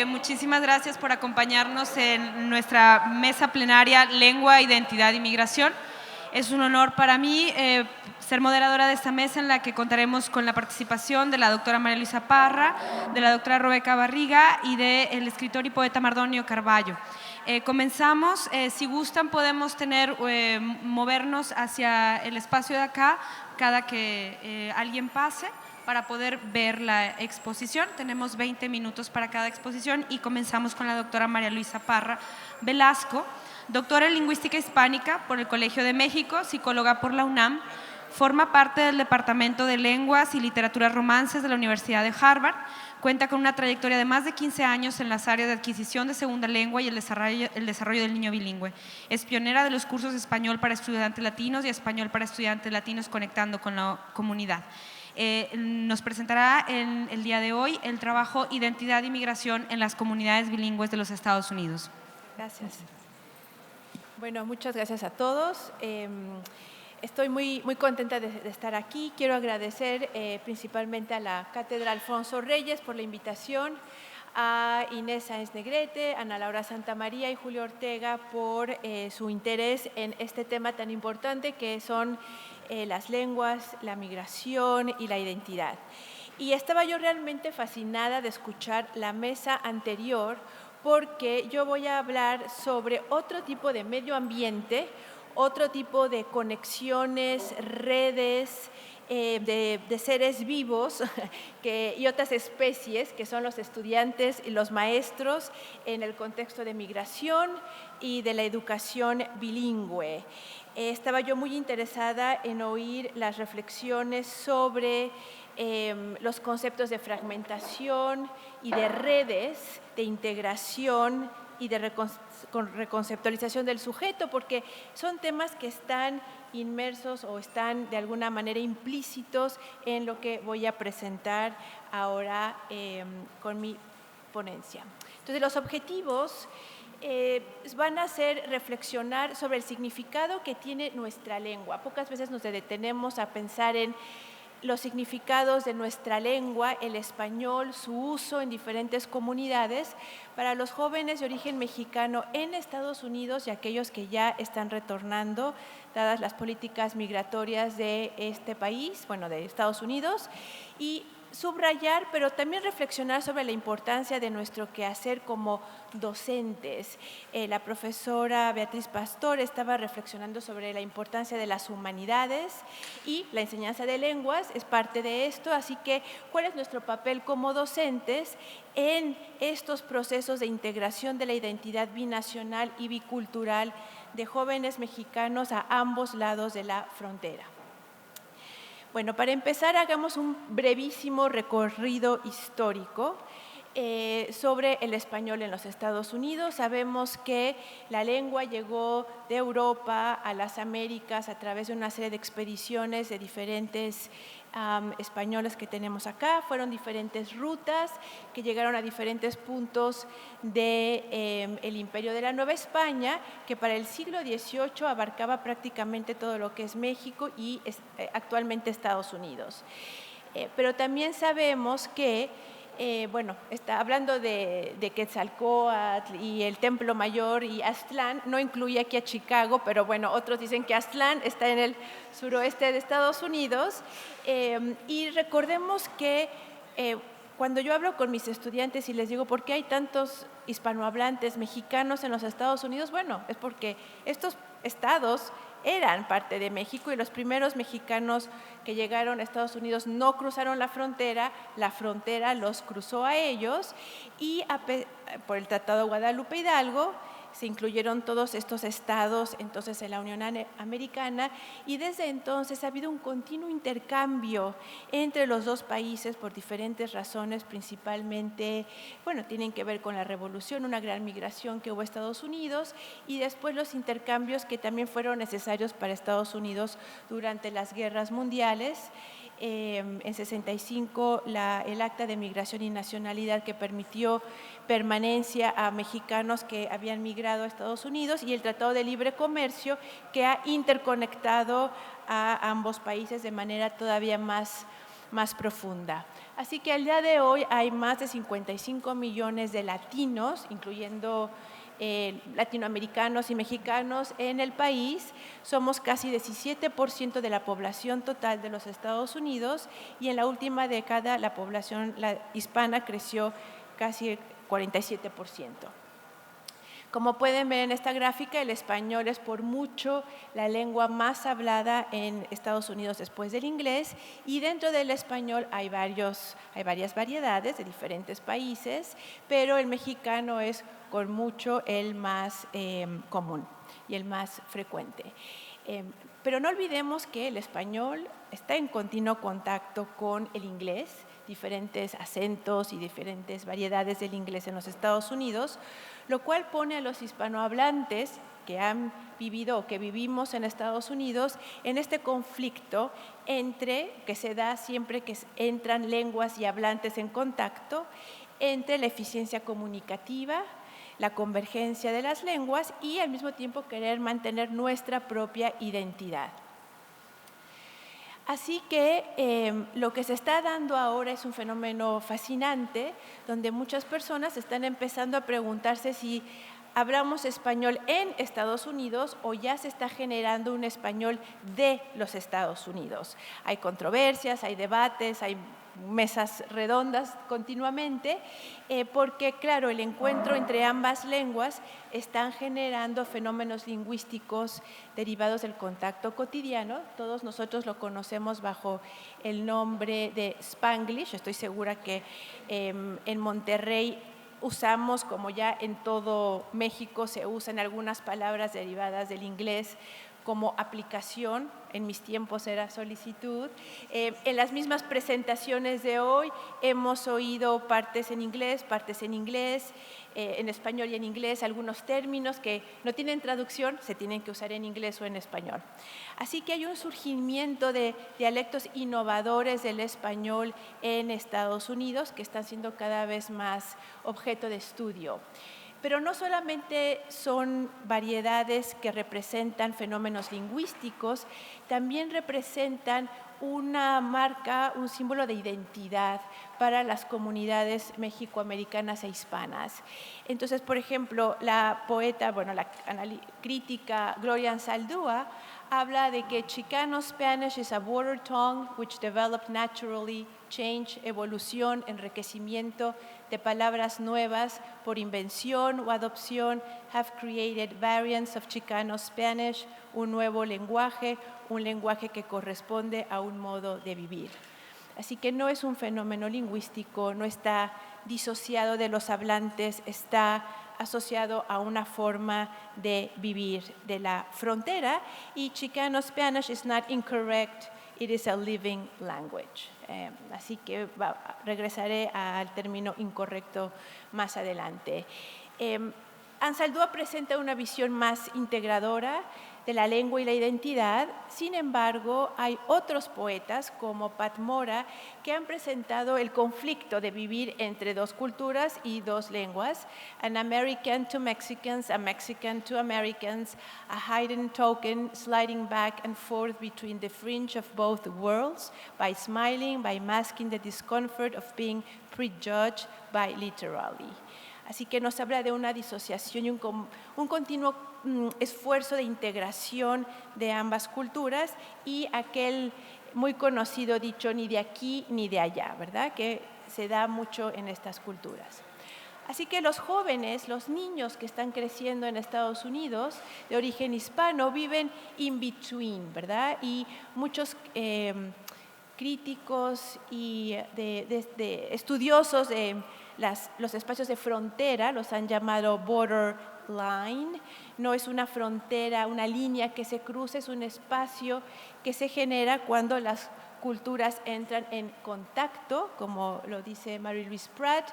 Muchísimas gracias por acompañarnos en nuestra mesa plenaria Lengua, Identidad y Migración. Es un honor para mí ser moderadora de esta mesa en la que contaremos con la participación de la doctora María Luisa Parra, de la doctora Rebeca Barriga y del escritor y poeta Mardonio Carballo. Comenzamos. Si gustan podemos movernos hacia el espacio de acá cada que alguien pase para poder ver la exposición. Tenemos 20 minutos para cada exposición y comenzamos con la doctora María Luisa Parra Velasco, doctora en Lingüística Hispánica por el Colegio de México, psicóloga por la UNAM, forma parte del Departamento de Lenguas y Literaturas Romances de la Universidad de Harvard, cuenta con una trayectoria de más de 15 años en las áreas de adquisición de segunda lengua y el desarrollo del niño bilingüe. Es pionera de los cursos de español para estudiantes latinos y español para estudiantes latinos conectando con la comunidad. Nos presentará el día de hoy el trabajo Identidad y Migración en las comunidades bilingües de los Estados Unidos. Gracias. Bueno, muchas gracias a todos. Estoy muy contenta de estar aquí. Quiero agradecer principalmente a la Cátedra Alfonso Reyes por la invitación, a Inés Sáenz Negrete, Ana Laura Santamaría y Julio Ortega por su interés en este tema tan importante que son las lenguas, la migración y la identidad. Y estaba yo realmente fascinada de escuchar la mesa anterior porque yo voy a hablar sobre otro tipo de medio ambiente, otro tipo de conexiones, redes de seres vivos y otras especies que son los estudiantes y los maestros en el contexto de migración y de la educación bilingüe. Estaba yo muy interesada en oír las reflexiones sobre los conceptos de fragmentación y de redes de integración y de reconceptualización del sujeto, porque son temas que están inmersos o están de alguna manera implícitos en lo que voy a presentar ahora con mi ponencia. Entonces, los objetivos van a ser reflexionar sobre el significado que tiene nuestra lengua. Pocas veces nos detenemos a pensar en los significados de nuestra lengua, el español, su uso en diferentes comunidades para los jóvenes de origen mexicano en Estados Unidos y aquellos que ya están retornando, dadas las políticas migratorias de este país, bueno, de Estados Unidos, y subrayar, pero también reflexionar sobre la importancia de nuestro quehacer como docentes. La profesora Beatriz Pastor estaba reflexionando sobre la importancia de las humanidades y la enseñanza de lenguas es parte de esto, así que ¿cuál es nuestro papel como docentes en estos procesos de integración de la identidad binacional y bicultural de jóvenes mexicanos a ambos lados de la frontera? Bueno, para empezar, hagamos un brevísimo recorrido histórico sobre el español en los Estados Unidos. Sabemos que la lengua llegó de Europa a las Américas a través de una serie de expediciones de diferentes españoles que tenemos acá. Fueron diferentes rutas que llegaron a diferentes puntos del Imperio de la Nueva España, que para el siglo XVIII abarcaba prácticamente todo lo que es México y actualmente Estados Unidos. Pero también sabemos que bueno, está hablando de Quetzalcóatl y el Templo Mayor y Aztlán, no incluye aquí a Chicago, pero bueno, otros dicen que Aztlán está en el suroeste de Estados Unidos. Y recordemos que cuando yo hablo con mis estudiantes y les digo ¿por qué hay tantos hispanohablantes mexicanos en los Estados Unidos? Bueno, es porque estos estados eran parte de México y los primeros mexicanos que llegaron a Estados Unidos no cruzaron la frontera los cruzó a ellos y por el Tratado de Guadalupe Hidalgo se incluyeron todos estos estados entonces en la Unión Americana y desde entonces ha habido un continuo intercambio entre los dos países por diferentes razones, principalmente, bueno, tienen que ver con la revolución, una gran migración que hubo a Estados Unidos y después los intercambios que también fueron necesarios para Estados Unidos durante las guerras mundiales. En 65 el Acta de Migración y Nacionalidad que permitió permanencia a mexicanos que habían migrado a Estados Unidos y el Tratado de Libre Comercio que ha interconectado a ambos países de manera todavía más más profunda. Así que al día de hoy hay más de 55 millones de latinos, incluyendo latinoamericanos y mexicanos en el país. Somos casi 17% de la población total de los Estados Unidos y en la última década la población hispana creció casi 47%. Como pueden ver en esta gráfica, el español es por mucho la lengua más hablada en Estados Unidos después del inglés, y dentro del español hay varias variedades de diferentes países, pero el mexicano es con mucho el más común y el más frecuente. Pero no olvidemos que el español está en continuo contacto con el inglés, diferentes acentos y diferentes variedades del inglés en los Estados Unidos, lo cual pone a los hispanohablantes que han vivido o que vivimos en Estados Unidos en este conflicto que se da siempre que entran lenguas y hablantes en contacto, entre la eficiencia comunicativa, la convergencia de las lenguas y al mismo tiempo querer mantener nuestra propia identidad. Así que lo que se está dando ahora es un fenómeno fascinante, donde muchas personas están empezando a preguntarse si hablamos español en Estados Unidos o ya se está generando un español de los Estados Unidos. Hay controversias, hay debates, hay mesas redondas continuamente, porque claro, el encuentro entre ambas lenguas están generando fenómenos lingüísticos derivados del contacto cotidiano. Todos nosotros lo conocemos bajo el nombre de Spanglish. Estoy segura que en Monterrey usamos, como ya en todo México se usan algunas palabras derivadas del inglés como aplicación. En mis tiempos era solicitud. En las mismas presentaciones de hoy hemos oído partes en inglés, en español y en inglés, algunos términos que no tienen traducción, se tienen que usar en inglés o en español. Así que hay un surgimiento de dialectos innovadores del español en Estados Unidos que están siendo cada vez más objeto de estudio. Pero no solamente son variedades que representan fenómenos lingüísticos, también representan una marca, un símbolo de identidad para las comunidades mexicoamericanas e hispanas. Entonces, por ejemplo, la crítica Gloria Anzaldúa habla de que Chicano Spanish is a border tongue which developed naturally, change, evolución, enriquecimiento de palabras nuevas por invención o adopción, have created variants of Chicano Spanish, un nuevo lenguaje, un lenguaje que corresponde a un modo de vivir. Así que no es un fenómeno lingüístico, no está disociado de los hablantes, está asociado a una forma de vivir de la frontera, y Chicano Spanish is not incorrect, it is a living language. Así que regresaré al término incorrecto más adelante. Anzaldúa presenta una visión más integradora de la lengua y la identidad. Sin embargo, hay otros poetas como Pat Mora que han presentado el conflicto de vivir entre dos culturas y dos lenguas. An American to Mexicans, a Mexican to Americans, a hidden token sliding back and forth between the fringe of both worlds, by smiling, by masking the discomfort of being prejudged by literally. Así que nos habla de una disociación y un continuo esfuerzo de integración de ambas culturas, y aquel muy conocido dicho ni de aquí ni de allá, ¿verdad?, que se da mucho en estas culturas. Así que los jóvenes, los niños que están creciendo en Estados Unidos de origen hispano viven in between, ¿verdad? Y muchos críticos y de estudiosos de los espacios de frontera los han llamado borderline. No es una frontera, una línea que se cruza, es un espacio que se genera cuando las culturas entran en contacto, como lo dice Mary-Louise Pratt,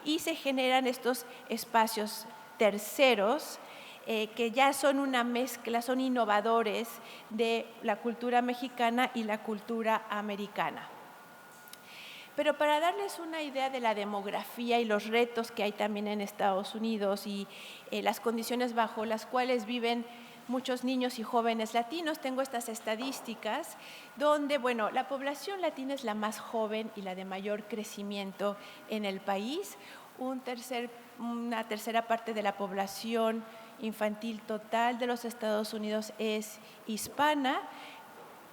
y se generan estos espacios terceros que ya son una mezcla, son innovadores de la cultura mexicana y la cultura americana. Pero para darles una idea de la demografía y los retos que hay también en Estados Unidos y las condiciones bajo las cuales viven muchos niños y jóvenes latinos. Tengo estas estadísticas donde, bueno, la población latina es la más joven y la de mayor crecimiento en el país. Una tercera parte de la población infantil total de los Estados Unidos es hispana.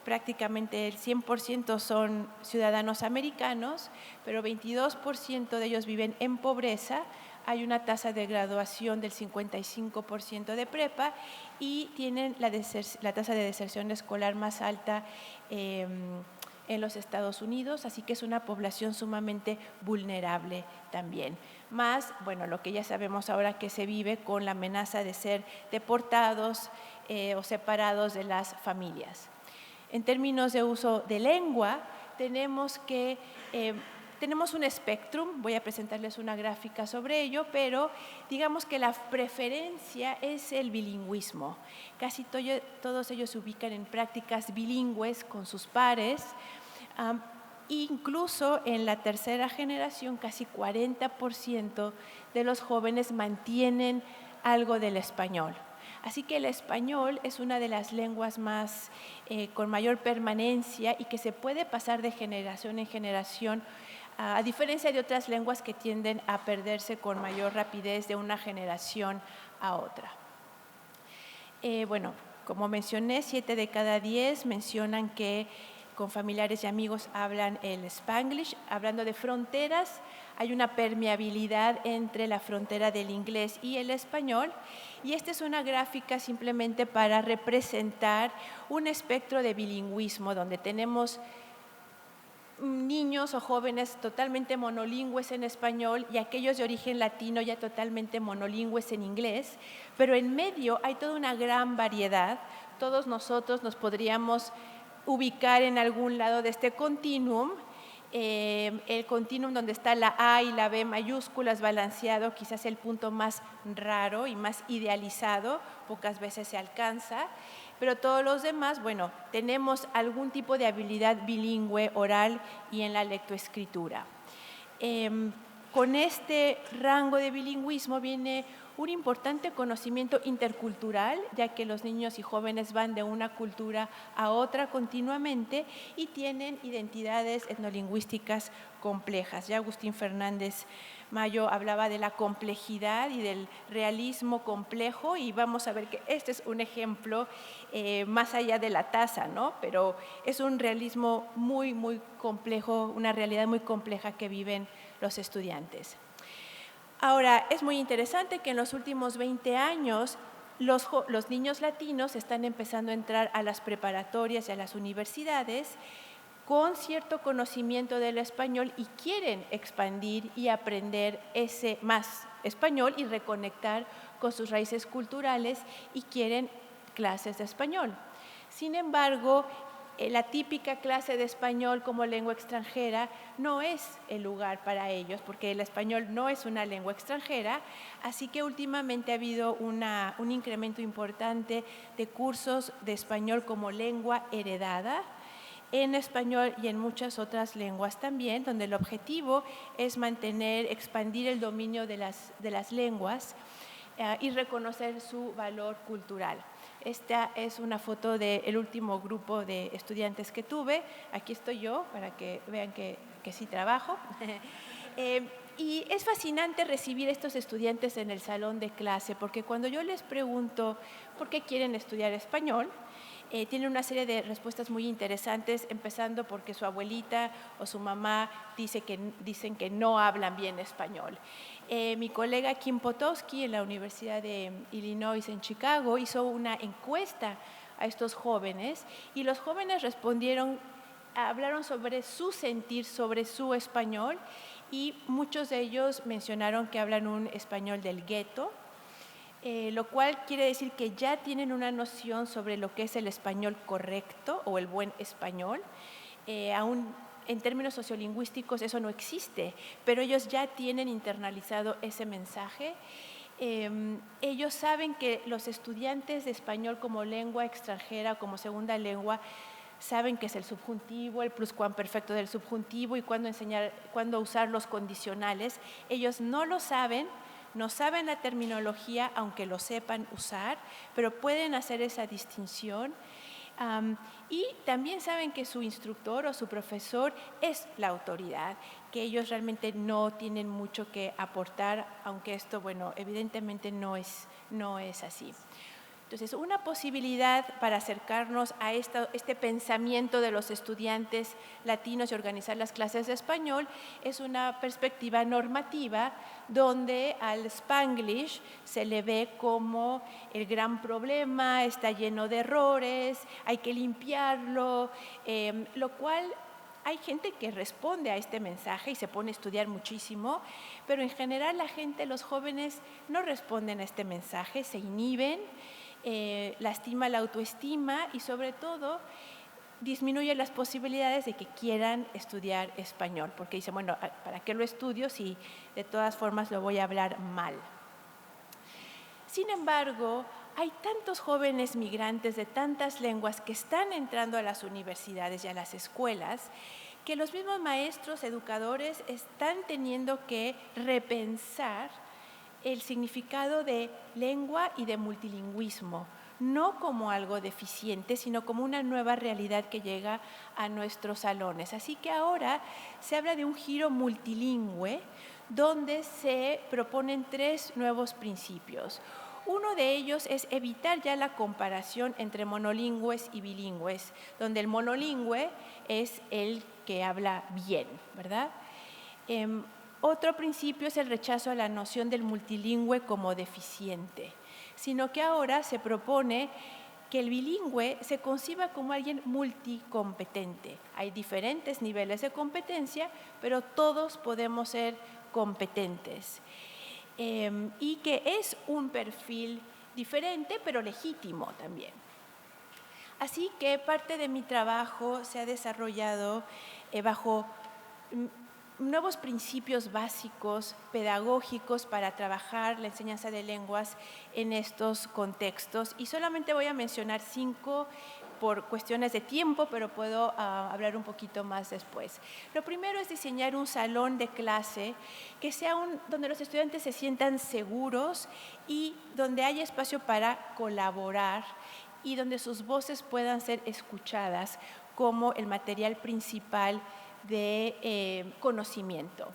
Prácticamente el 100% son ciudadanos americanos, pero 22% de ellos viven en pobreza. Hay una tasa de graduación del 55% de prepa y tienen la tasa de deserción escolar más alta en los Estados Unidos, así que es una población sumamente vulnerable también. Más, bueno, lo que ya sabemos ahora, que se vive con la amenaza de ser deportados o separados de las familias. En términos de uso de lengua, tenemos un espectrum. Voy a presentarles una gráfica sobre ello, pero digamos que la preferencia es el bilingüismo. Casi todos ellos se ubican en prácticas bilingües con sus pares. Incluso en la tercera generación, casi 40% de los jóvenes mantienen algo del español. Así que el español es una de las lenguas con mayor permanencia y que se puede pasar de generación en generación, a diferencia de otras lenguas que tienden a perderse con mayor rapidez de una generación a otra. Bueno, como mencioné, 7 de cada 10 mencionan que con familiares y amigos hablan el Spanglish. Hablando de fronteras, hay una permeabilidad entre la frontera del inglés y el español, y esta es una gráfica simplemente para representar un espectro de bilingüismo donde tenemos niños o jóvenes totalmente monolingües en español y aquellos de origen latino ya totalmente monolingües en inglés, pero en medio hay toda una gran variedad. Todos nosotros nos podríamos ubicar en algún lado de este continuum. El continuum donde está la A y la B mayúsculas balanceado, quizás el punto más raro y más idealizado, pocas veces se alcanza, pero todos los demás, bueno, tenemos algún tipo de habilidad bilingüe oral y en la lectoescritura. Con este rango de bilingüismo viene un importante conocimiento intercultural, ya que los niños y jóvenes van de una cultura a otra continuamente y tienen identidades etnolingüísticas complejas. Ya Agustín Fernández Mayo hablaba de la complejidad y del realismo complejo, y vamos a ver que este es un ejemplo más allá de la tasa, ¿no? Pero es un realismo muy, muy complejo, una realidad muy compleja que viven los estudiantes. Ahora, es muy interesante que en los últimos 20 años los niños latinos están empezando a entrar a las preparatorias y a las universidades con cierto conocimiento del español y quieren expandir y aprender ese más español y reconectar con sus raíces culturales y quieren clases de español. Sin embargo, la típica clase de español como lengua extranjera no es el lugar para ellos, porque el español no es una lengua extranjera, así que últimamente ha habido un incremento importante de cursos de español como lengua heredada, en español y en muchas otras lenguas también, donde el objetivo es expandir el dominio de las lenguas y reconocer su valor cultural. Esta es una foto del último grupo de estudiantes que tuve. Aquí estoy yo, para que vean que sí trabajo. Y es fascinante recibir estos estudiantes en el salón de clase, porque cuando yo les pregunto por qué quieren estudiar español, tienen una serie de respuestas muy interesantes, empezando porque su abuelita o su mamá dicen que no hablan bien español. Mi colega Kim Potosky en la Universidad de Illinois en Chicago hizo una encuesta a estos jóvenes y los jóvenes hablaron sobre su sentir, sobre su español, y muchos de ellos mencionaron que hablan un español del gueto, lo cual quiere decir que ya tienen una noción sobre lo que es el español correcto o el buen español. Aún en términos sociolingüísticos eso no existe, pero ellos ya tienen internalizado ese mensaje. Ellos saben que los estudiantes de español como lengua extranjera, como segunda lengua, saben que es el subjuntivo, el pluscuamperfecto del subjuntivo y cuándo usar los condicionales. Ellos no lo saben, no saben la terminología aunque lo sepan usar, pero pueden hacer esa distinción. Y también saben que su instructor o su profesor es la autoridad, que ellos realmente no tienen mucho que aportar, aunque esto, bueno, evidentemente no es así. Entonces, una posibilidad para acercarnos a este pensamiento de los estudiantes latinos y organizar las clases de español es una perspectiva normativa donde al Spanglish se le ve como el gran problema, está lleno de errores, hay que limpiarlo, lo cual hay gente que responde a este mensaje y se pone a estudiar muchísimo, pero en general la gente, los jóvenes, no responden a este mensaje, se inhiben, lastima la autoestima y sobre todo disminuye las posibilidades de que quieran estudiar español, porque dicen, bueno, ¿para qué lo estudio si de todas formas lo voy a hablar mal? Sin embargo, hay tantos jóvenes migrantes de tantas lenguas que están entrando a las universidades y a las escuelas que los mismos maestros, educadores están teniendo que repensar el significado de lengua y de multilingüismo, no como algo deficiente, sino como una nueva realidad que llega a nuestros salones. Así que ahora se habla de un giro multilingüe donde se proponen 3 nuevos principios. Uno de ellos es evitar ya la comparación entre monolingües y bilingües, donde el monolingüe es el que habla bien, ¿verdad? Otro principio es el rechazo a la noción del multilingüe como deficiente, sino que ahora se propone que el bilingüe se conciba como alguien multicompetente. Hay diferentes niveles de competencia, pero todos podemos ser competentes. Y que es un perfil diferente, pero legítimo también. Así que parte de mi trabajo se ha desarrollado bajo nuevos principios básicos pedagógicos para trabajar la enseñanza de lenguas en estos contextos. Y solamente voy a mencionar 5 por cuestiones de tiempo, pero puedo hablar un poquito más después. Lo primero es diseñar un salón de clase que sea donde los estudiantes se sientan seguros y donde haya espacio para colaborar y donde sus voces puedan ser escuchadas como el material principal de conocimiento.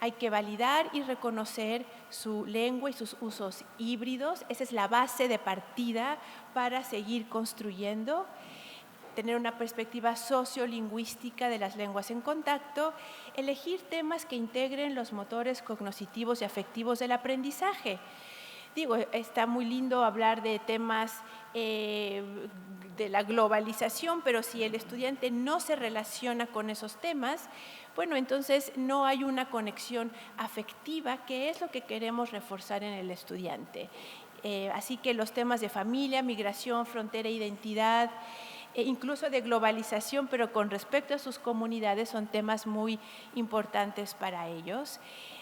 Hay que validar y reconocer su lengua y sus usos híbridos. Esa es la base de partida para seguir construyendo. Tener una perspectiva sociolingüística de las lenguas en contacto. Elegir temas que integren los motores cognitivos y afectivos del aprendizaje. Digo, está muy lindo hablar de temas de la globalización, pero si el estudiante no se relaciona con esos temas, bueno, entonces no hay una conexión afectiva, que es lo que queremos reforzar en el estudiante. Así que los temas de familia, migración, frontera, identidad, incluso de globalización, pero con respecto a sus comunidades, son temas muy importantes para ellos.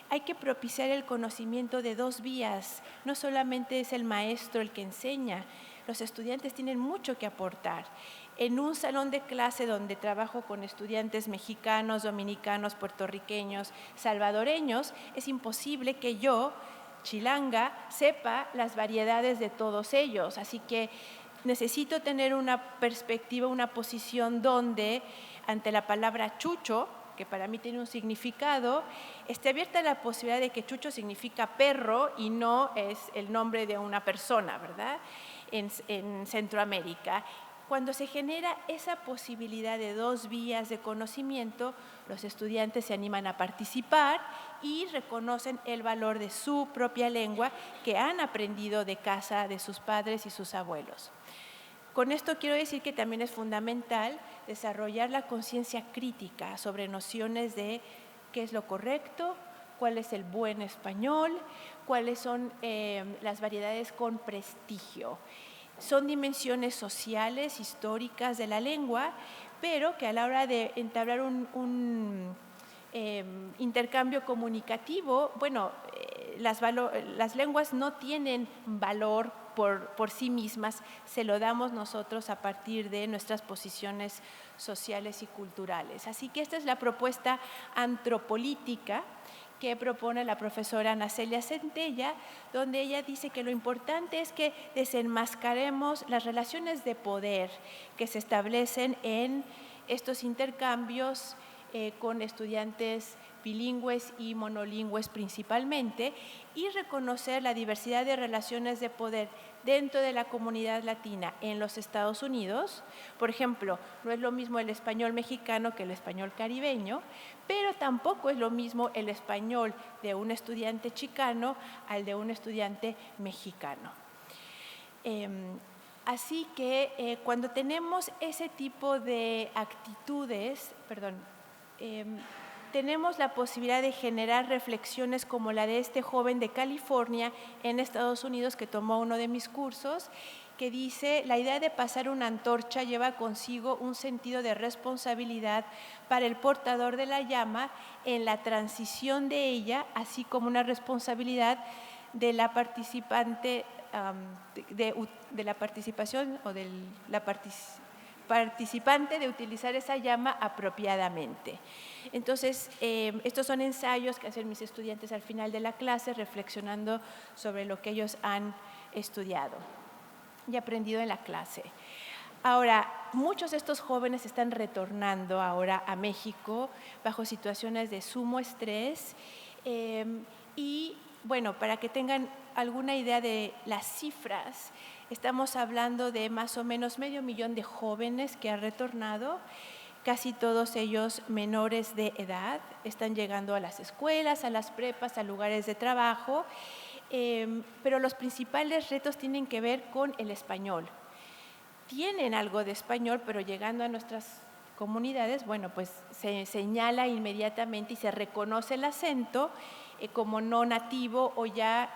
Hay que propiciar el conocimiento de 2 vías. No solamente es el maestro el que enseña, los estudiantes tienen mucho que aportar. En un salón de clase donde trabajo con estudiantes mexicanos, dominicanos, puertorriqueños, salvadoreños, es imposible que yo, chilanga, sepa las variedades de todos ellos. Así que necesito tener una perspectiva, una posición donde, ante la palabra chucho, que para mí tiene un significado, esté abierta la posibilidad de que chucho significa perro y no es el nombre de una persona, ¿verdad? En Centroamérica. Cuando se genera esa posibilidad de 2 vías de conocimiento, los estudiantes se animan a participar y reconocen el valor de su propia lengua que han aprendido de casa de sus padres y sus abuelos. Con esto quiero decir que también es fundamental desarrollar la conciencia crítica sobre nociones de qué es lo correcto, cuál es el buen español, cuáles son las variedades con prestigio. Son dimensiones sociales, históricas de la lengua, pero que a la hora de entablar un intercambio comunicativo, bueno, las lenguas no tienen valor por sí mismas, se lo damos nosotros a partir de nuestras posiciones sociales y culturales. Así que esta es la propuesta antropolítica que propone la profesora Ana Celia Centella, donde ella dice que lo importante es que desenmascaremos las relaciones de poder que se establecen en estos intercambios con estudiantes bilingües y monolingües principalmente, y reconocer la diversidad de relaciones de poder dentro de la comunidad latina en los Estados Unidos. Por ejemplo, no es lo mismo el español mexicano que el español caribeño, pero tampoco es lo mismo el español de un estudiante chicano al de un estudiante mexicano. Así que cuando tenemos ese tipo de actitudes, tenemos la posibilidad de generar reflexiones como la de este joven de California en Estados Unidos que tomó uno de mis cursos, que dice: la idea de pasar una antorcha lleva consigo un sentido de responsabilidad para el portador de la llama en la transición de ella, así como una responsabilidad de la participante de la participación o de la participante de utilizar esa llama apropiadamente. Entonces, estos son ensayos que hacen mis estudiantes al final de la clase, reflexionando sobre lo que ellos han estudiado y aprendido en la clase. Ahora, muchos de estos jóvenes están retornando ahora a México bajo situaciones de sumo estrés y, bueno, para que tengan alguna idea de las cifras, estamos hablando de más o menos 500,000 de jóvenes que han retornado, casi todos ellos menores de edad, están llegando a las escuelas, a las prepas, a lugares de trabajo, pero los principales retos tienen que ver con el español. Tienen algo de español, pero llegando a nuestras comunidades, bueno, pues se señala inmediatamente y se reconoce el acento como no nativo o ya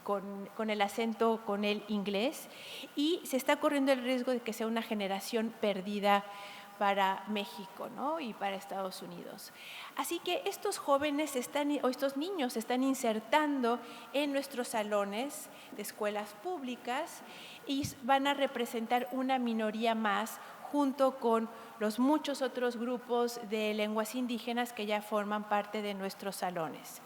con el acento con el inglés, y se está corriendo el riesgo de que sea una generación perdida para México, ¿no? Y para Estados Unidos. Así que estos jóvenes estos niños se están insertando en nuestros salones de escuelas públicas y van a representar una minoría más junto con los muchos otros grupos de lenguas indígenas que ya forman parte de nuestros salones.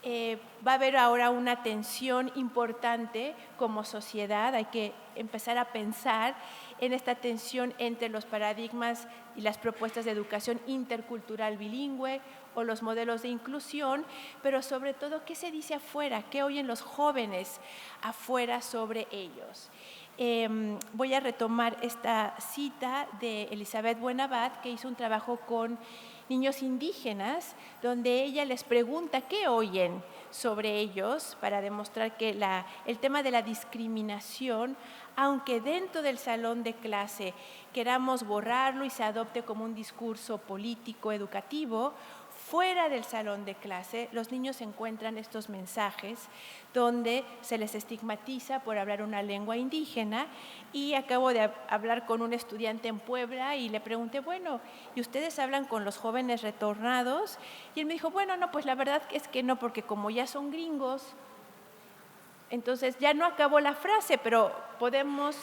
Va a haber ahora una tensión importante como sociedad. Hay que empezar a pensar en esta tensión entre los paradigmas y las propuestas de educación intercultural bilingüe o los modelos de inclusión, pero sobre todo, ¿qué se dice afuera? ¿Qué oyen los jóvenes afuera sobre ellos? Voy a retomar esta cita de Elizabeth Buenabad, que hizo un trabajo con niños indígenas, donde ella les pregunta qué oyen sobre ellos para demostrar que el tema de la discriminación, aunque dentro del salón de clase queramos borrarlo y se adopte como un discurso político, educativo, fuera del salón de clase, los niños encuentran estos mensajes donde se les estigmatiza por hablar una lengua indígena. Y acabo de hablar con un estudiante en Puebla y le pregunté, bueno, ¿y ustedes hablan con los jóvenes retornados? Y él me dijo, bueno, no, pues la verdad es que no, porque como ya son gringos, entonces ya no acabó la frase, pero podemos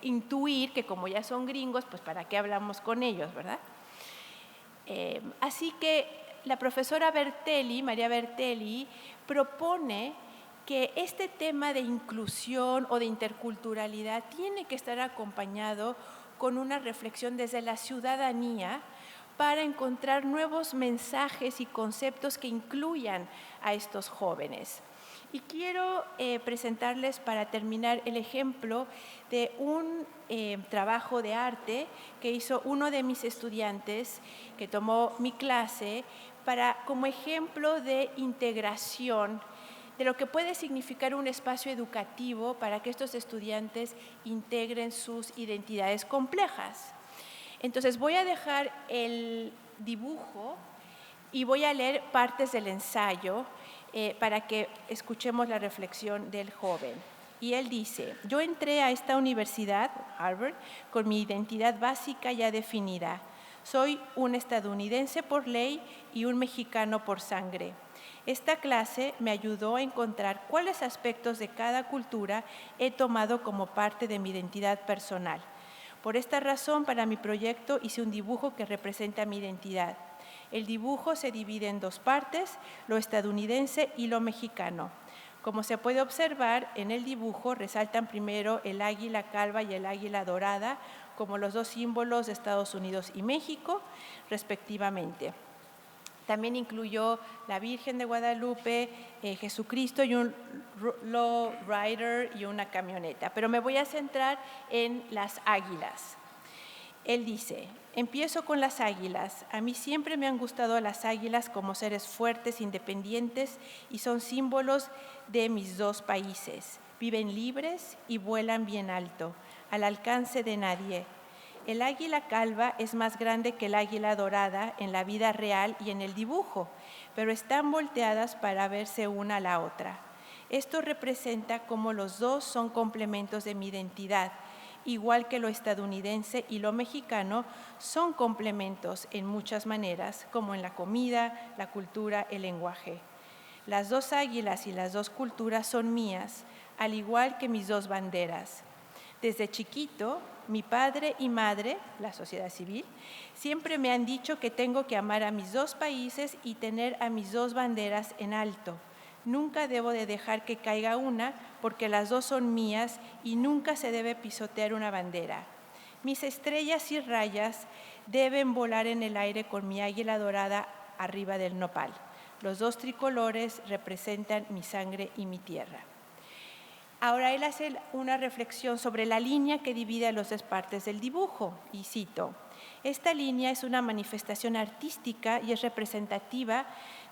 intuir que como ya son gringos, pues ¿para qué hablamos con ellos, verdad? Así que la profesora Bertelli, María Bertelli, propone que este tema de inclusión o de interculturalidad tiene que estar acompañado con una reflexión desde la ciudadanía para encontrar nuevos mensajes y conceptos que incluyan a estos jóvenes. Y quiero presentarles para terminar el ejemplo de un trabajo de arte que hizo uno de mis estudiantes que tomó mi clase como ejemplo de integración de lo que puede significar un espacio educativo para que estos estudiantes integren sus identidades complejas. Entonces voy a dejar el dibujo y voy a leer partes del ensayo para que escuchemos la reflexión del joven. Y él dice, yo entré a esta universidad, Harvard, con mi identidad básica ya definida. Soy un estadounidense por ley y un mexicano por sangre. Esta clase me ayudó a encontrar cuáles aspectos de cada cultura he tomado como parte de mi identidad personal. Por esta razón, para mi proyecto hice un dibujo que representa mi identidad. El dibujo se divide en dos partes, lo estadounidense y lo mexicano. Como se puede observar, en el dibujo resaltan primero el águila calva y el águila dorada como los dos símbolos de Estados Unidos y México, respectivamente. También incluyó la Virgen de Guadalupe, Jesucristo y un low rider y una camioneta. Pero me voy a centrar en las águilas. Él dice, empiezo con las águilas. A mí siempre me han gustado las águilas como seres fuertes, independientes y son símbolos de mis dos países. Viven libres y vuelan bien alto, al alcance de nadie. El águila calva es más grande que el águila dorada en la vida real y en el dibujo, pero están volteadas para verse una a la otra. Esto representa cómo los dos son complementos de mi identidad, igual que lo estadounidense y lo mexicano son complementos en muchas maneras, como en la comida, la cultura, el lenguaje. Las dos águilas y las dos culturas son mías, al igual que mis dos banderas. Desde chiquito, mi padre y madre, la sociedad civil, siempre me han dicho que tengo que amar a mis dos países y tener a mis dos banderas en alto. Nunca debo de dejar que caiga una porque las dos son mías y nunca se debe pisotear una bandera. Mis estrellas y rayas deben volar en el aire con mi águila dorada arriba del nopal. Los dos tricolores representan mi sangre y mi tierra. Ahora él hace una reflexión sobre la línea que divide a las dos partes del dibujo, y cito, esta línea es una manifestación artística y es representativa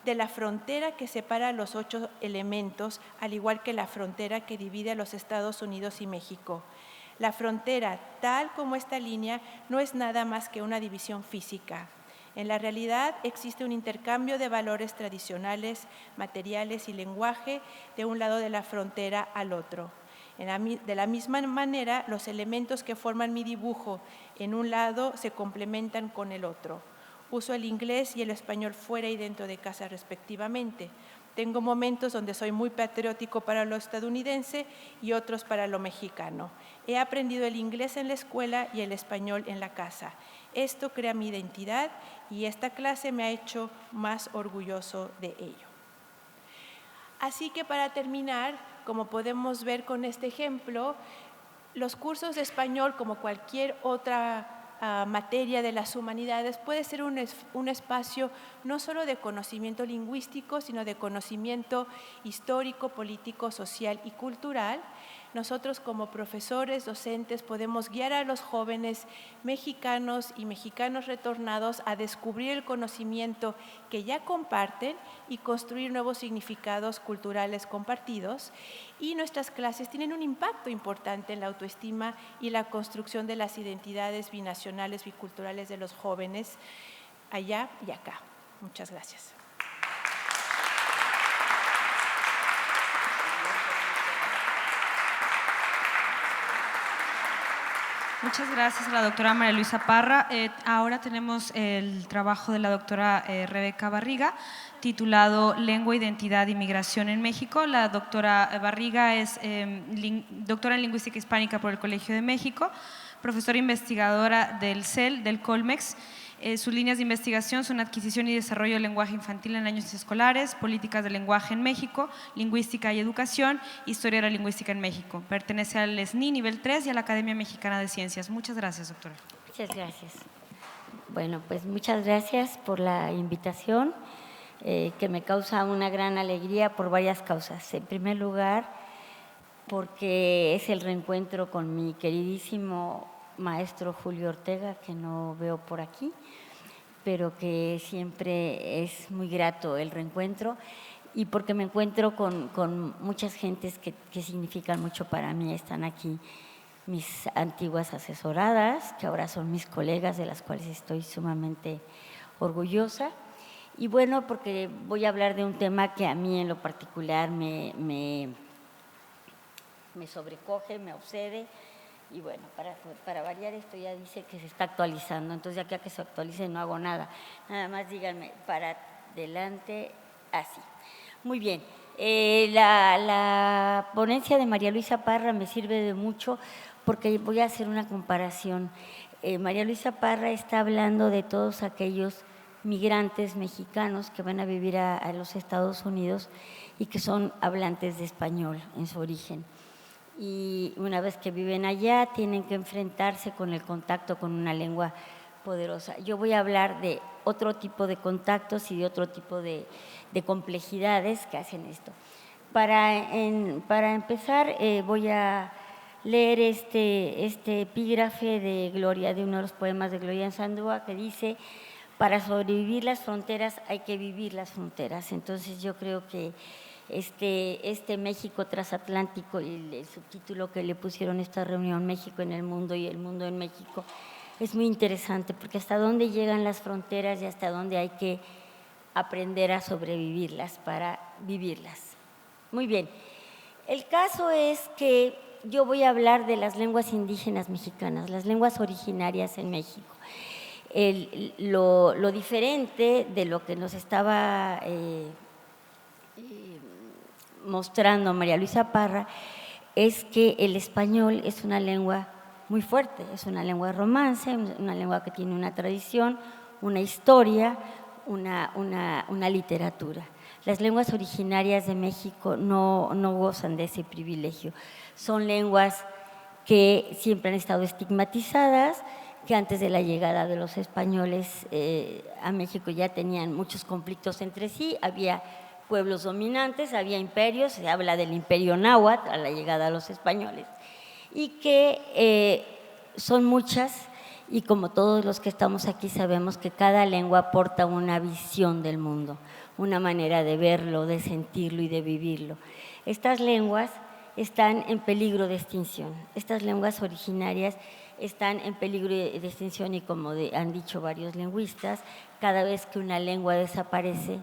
de la frontera que separa los 8 elementos, al igual que la frontera que divide a los Estados Unidos y México. La frontera, tal como esta línea, no es nada más que una división física. En la realidad existe un intercambio de valores tradicionales, materiales y lenguaje de un lado de la frontera al otro. De la misma manera, los elementos que forman mi dibujo en un lado se complementan con el otro. Uso el inglés y el español fuera y dentro de casa respectivamente. Tengo momentos donde soy muy patriótico para lo estadounidense y otros para lo mexicano. He aprendido el inglés en la escuela y el español en la casa. Esto crea mi identidad y esta clase me ha hecho más orgulloso de ello. Así que para terminar, como podemos ver con este ejemplo, los cursos de español, como cualquier otra materia de las humanidades, puede ser un espacio no solo de conocimiento lingüístico, sino de conocimiento histórico, político, social y cultural. Nosotros como profesores, docentes, podemos guiar a los jóvenes mexicanos y mexicanos retornados a descubrir el conocimiento que ya comparten y construir nuevos significados culturales compartidos. Y nuestras clases tienen un impacto importante en la autoestima y la construcción de las identidades binacionales, biculturales de los jóvenes allá y acá. Muchas gracias. Muchas gracias a la doctora María Luisa Parra. Ahora tenemos el trabajo de la doctora Rebeca Barriga, titulado Lengua, Identidad y Migración en México. La doctora Barriga es doctora en Lingüística Hispánica por el Colegio de México, profesora investigadora del CEL, del Colmex. Sus líneas de investigación son adquisición y desarrollo del lenguaje infantil en años escolares, políticas de lenguaje en México, lingüística y educación, historia de la lingüística en México. Pertenece al SNI nivel 3 y a la Academia Mexicana de Ciencias. Muchas gracias, doctora. Muchas gracias. Bueno, pues muchas gracias por la invitación, que me causa una gran alegría por varias causas. En primer lugar, porque es el reencuentro con mi queridísimo maestro Julio Ortega, que no veo por aquí, pero que siempre es muy grato el reencuentro, y porque me encuentro con muchas gentes que significan mucho para mí. Están aquí mis antiguas asesoradas, que ahora son mis colegas, de las cuales estoy sumamente orgullosa. Y bueno, porque voy a hablar de un tema que a mí en lo particular me sobrecoge, me obsede. Y bueno, para variar, esto ya dice que se está actualizando, entonces de aquí a que se actualice no hago nada. Nada más díganme, para adelante, así. Muy bien, la ponencia de María Luisa Parra me sirve de mucho porque voy a hacer una comparación. María Luisa Parra está hablando de todos aquellos migrantes mexicanos que van a vivir a los Estados Unidos y que son hablantes de español en su origen. Y una vez que viven allá tienen que enfrentarse con el contacto con una lengua poderosa. Yo voy a hablar de otro tipo de contactos y de otro tipo de complejidades que hacen esto. Para empezar, voy a leer este epígrafe de Gloria, de uno de los poemas de Gloria Anzaldúa, que dice: para sobrevivir las fronteras hay que vivir las fronteras. Entonces yo creo que este México transatlántico y el subtítulo que le pusieron a esta reunión, México en el mundo y el mundo en México, es muy interesante, porque hasta dónde llegan las fronteras y hasta dónde hay que aprender a sobrevivirlas para vivirlas. Muy bien, el caso es que yo voy a hablar de las lenguas indígenas mexicanas, las lenguas originarias en México. Lo diferente de lo que nos estaba mostrando María Luisa Parra es que el español es una lengua muy fuerte, es una lengua de romance, una lengua que tiene una tradición, una historia, una literatura. Las lenguas originarias de México no gozan de ese privilegio. Son lenguas que siempre han estado estigmatizadas, que antes de la llegada de los españoles a México ya tenían muchos conflictos entre sí, había pueblos dominantes, había imperios, se habla del imperio náhuatl a la llegada de los españoles, y que son muchas, y como todos los que estamos aquí sabemos que cada lengua aporta una visión del mundo, una manera de verlo, de sentirlo y de vivirlo. Estas lenguas están en peligro de extinción, estas lenguas originarias están en peligro de extinción y como han dicho varios lingüistas, cada vez que una lengua desaparece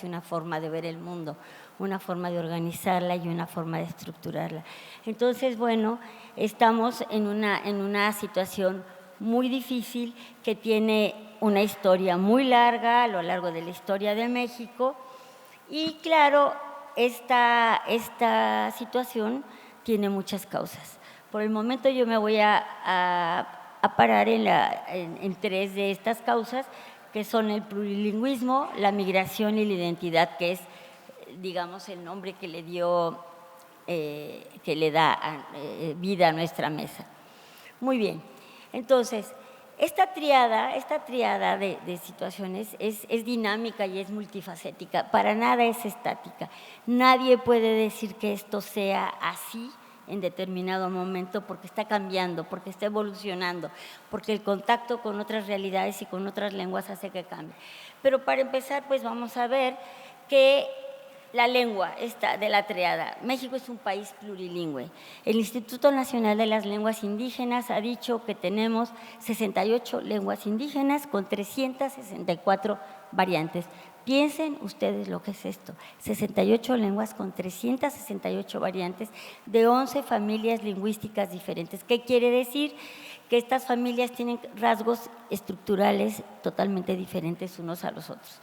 una forma de ver el mundo, una forma de organizarla y una forma de estructurarla. Entonces, bueno, estamos en una situación muy difícil que tiene una historia muy larga a lo largo de la historia de México y claro, esta situación tiene muchas causas. Por el momento yo me voy a parar en tres de estas causas, que son el plurilingüismo, la migración y la identidad, que es, digamos, el nombre que le da vida a nuestra mesa. Muy bien, entonces, esta triada de situaciones es dinámica y es multifacética, para nada es estática. Nadie puede decir que esto sea así en determinado momento porque está cambiando, porque está evolucionando, porque el contacto con otras realidades y con otras lenguas hace que cambie. Pero para empezar, pues vamos a ver que la lengua esta de la triada. México es un país plurilingüe. El Instituto Nacional de las Lenguas Indígenas ha dicho que tenemos 68 lenguas indígenas con 364 variantes. Piensen ustedes lo que es esto, 68 lenguas con 368 variantes de 11 familias lingüísticas diferentes. ¿Qué quiere decir? Que estas familias tienen rasgos estructurales totalmente diferentes unos a los otros.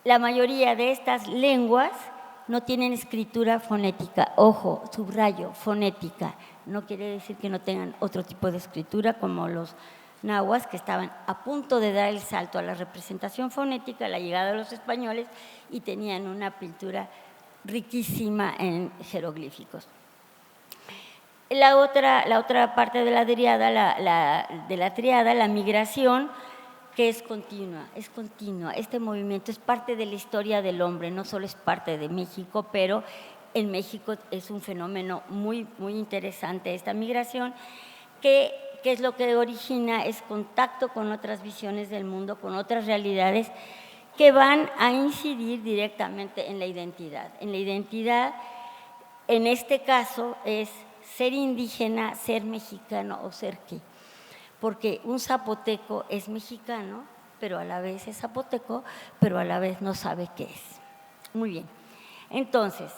La mayoría de estas lenguas no tienen escritura fonética. Ojo, subrayo, fonética. No quiere decir que no tengan otro tipo de escritura como los nahuas, que estaban a punto de dar el salto a la representación fonética a la llegada de los españoles y tenían una pintura riquísima en jeroglíficos. La otra parte de la triada, la migración, que es continua. Este movimiento es parte de la historia del hombre, no solo es parte de México, pero en México es un fenómeno muy, muy interesante esta migración, que es lo que origina, es contacto con otras visiones del mundo, con otras realidades que van a incidir directamente en la identidad. En la identidad, en este caso, es ser indígena, ser mexicano o ser qué. Porque un zapoteco es mexicano, pero a la vez es zapoteco, pero a la vez no sabe qué es. Muy bien. Entonces,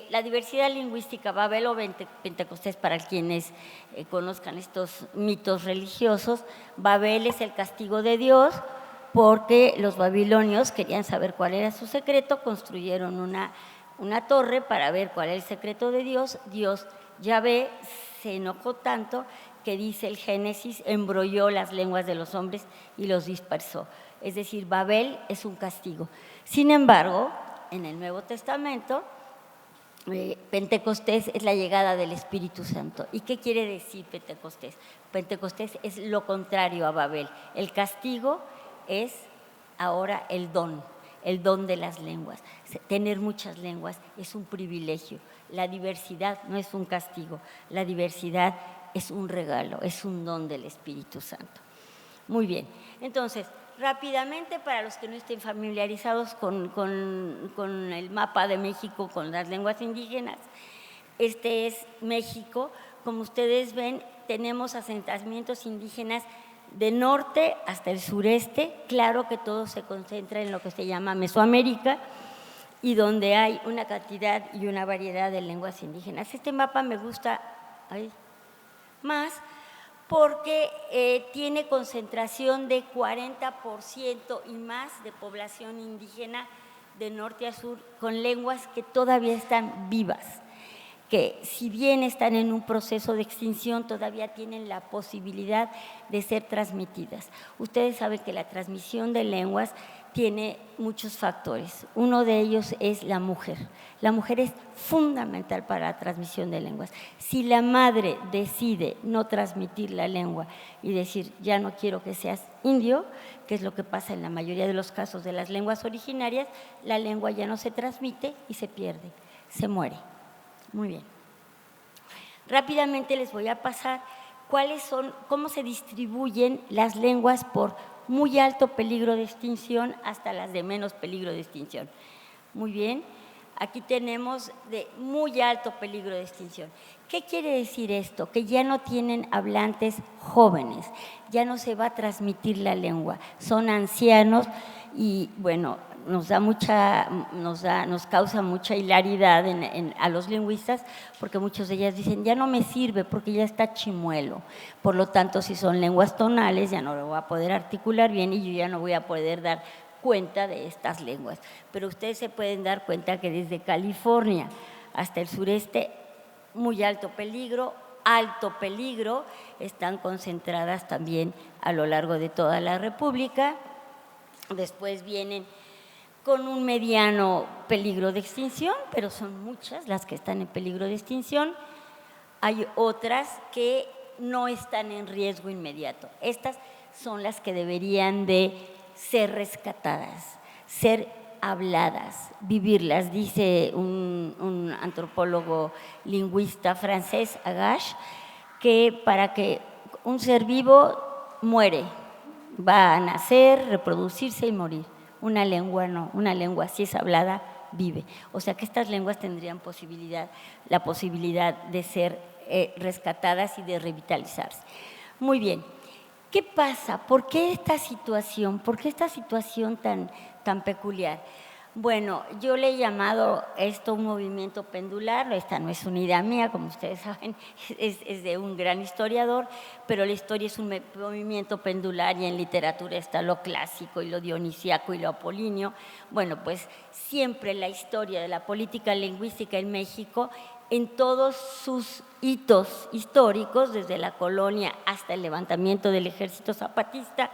la diversidad lingüística, Babel o Pentecostés, para quienes conozcan estos mitos religiosos, Babel es el castigo de Dios porque los babilonios querían saber cuál era su secreto, construyeron una torre para ver cuál era el secreto de Dios. Dios, Yahvé, se enojó tanto que dice el Génesis, embrolló las lenguas de los hombres y los dispersó. Es decir, Babel es un castigo. Sin embargo, en el Nuevo Testamento, Pentecostés es la llegada del Espíritu Santo. ¿Y qué quiere decir Pentecostés? Pentecostés es lo contrario a Babel. El castigo es ahora el don de las lenguas. Tener muchas lenguas es un privilegio. La diversidad no es un castigo, la diversidad es un regalo, es un don del Espíritu Santo. Muy bien, entonces, rápidamente, para los que no estén familiarizados con el mapa de México, con las lenguas indígenas, este es México. Como ustedes ven, tenemos asentamientos indígenas de norte hasta el sureste. Claro que todo se concentra en lo que se llama Mesoamérica y donde hay una cantidad y una variedad de lenguas indígenas. Este mapa me gusta más porque tiene concentración de 40% y más de población indígena de norte a sur con lenguas que todavía están vivas, que si bien están en un proceso de extinción, todavía tienen la posibilidad de ser transmitidas. Ustedes saben que la transmisión de lenguas tiene muchos factores. Uno de ellos es la mujer. La mujer es fundamental para la transmisión de lenguas. Si la madre decide no transmitir la lengua y decir, ya no quiero que seas indio, que es lo que pasa en la mayoría de los casos de las lenguas originarias, la lengua ya no se transmite y se pierde, se muere. Muy bien. Rápidamente les voy a pasar cómo se distribuyen las lenguas por muy alto peligro de extinción hasta las de menos peligro de extinción. Muy bien, aquí tenemos de muy alto peligro de extinción. ¿Qué quiere decir esto? Que ya no tienen hablantes jóvenes, ya no se va a transmitir la lengua, son ancianos y bueno, nos causa mucha hilaridad a los lingüistas porque muchos de ellas dicen, ya no me sirve porque ya está chimuelo. Por lo tanto, si son lenguas tonales, ya no lo voy a poder articular bien y yo ya no voy a poder dar cuenta de estas lenguas. Pero ustedes se pueden dar cuenta que desde California hasta el sureste, muy alto peligro, están concentradas también a lo largo de toda la República. Después vienen con un mediano peligro de extinción, pero son muchas las que están en peligro de extinción. Hay otras que no están en riesgo inmediato. Estas son las que deberían de ser rescatadas, ser habladas, vivirlas. Dice un antropólogo lingüista francés, Agache, que para que un ser vivo muere, va a nacer, reproducirse y morir. Una lengua no, una lengua si es hablada, vive. O sea que estas lenguas tendrían la posibilidad de ser rescatadas y de revitalizarse. Muy bien, ¿qué pasa? ¿Por qué esta situación? ¿Por qué esta situación tan peculiar? Bueno, yo le he llamado esto un movimiento pendular. Esta no es una idea mía, como ustedes saben, es de un gran historiador, pero la historia es un movimiento pendular y en literatura está lo clásico y lo dionisíaco y lo apolíneo. Bueno, pues siempre la historia de la política lingüística en México, en todos sus hitos históricos, desde la colonia hasta el levantamiento del ejército zapatista,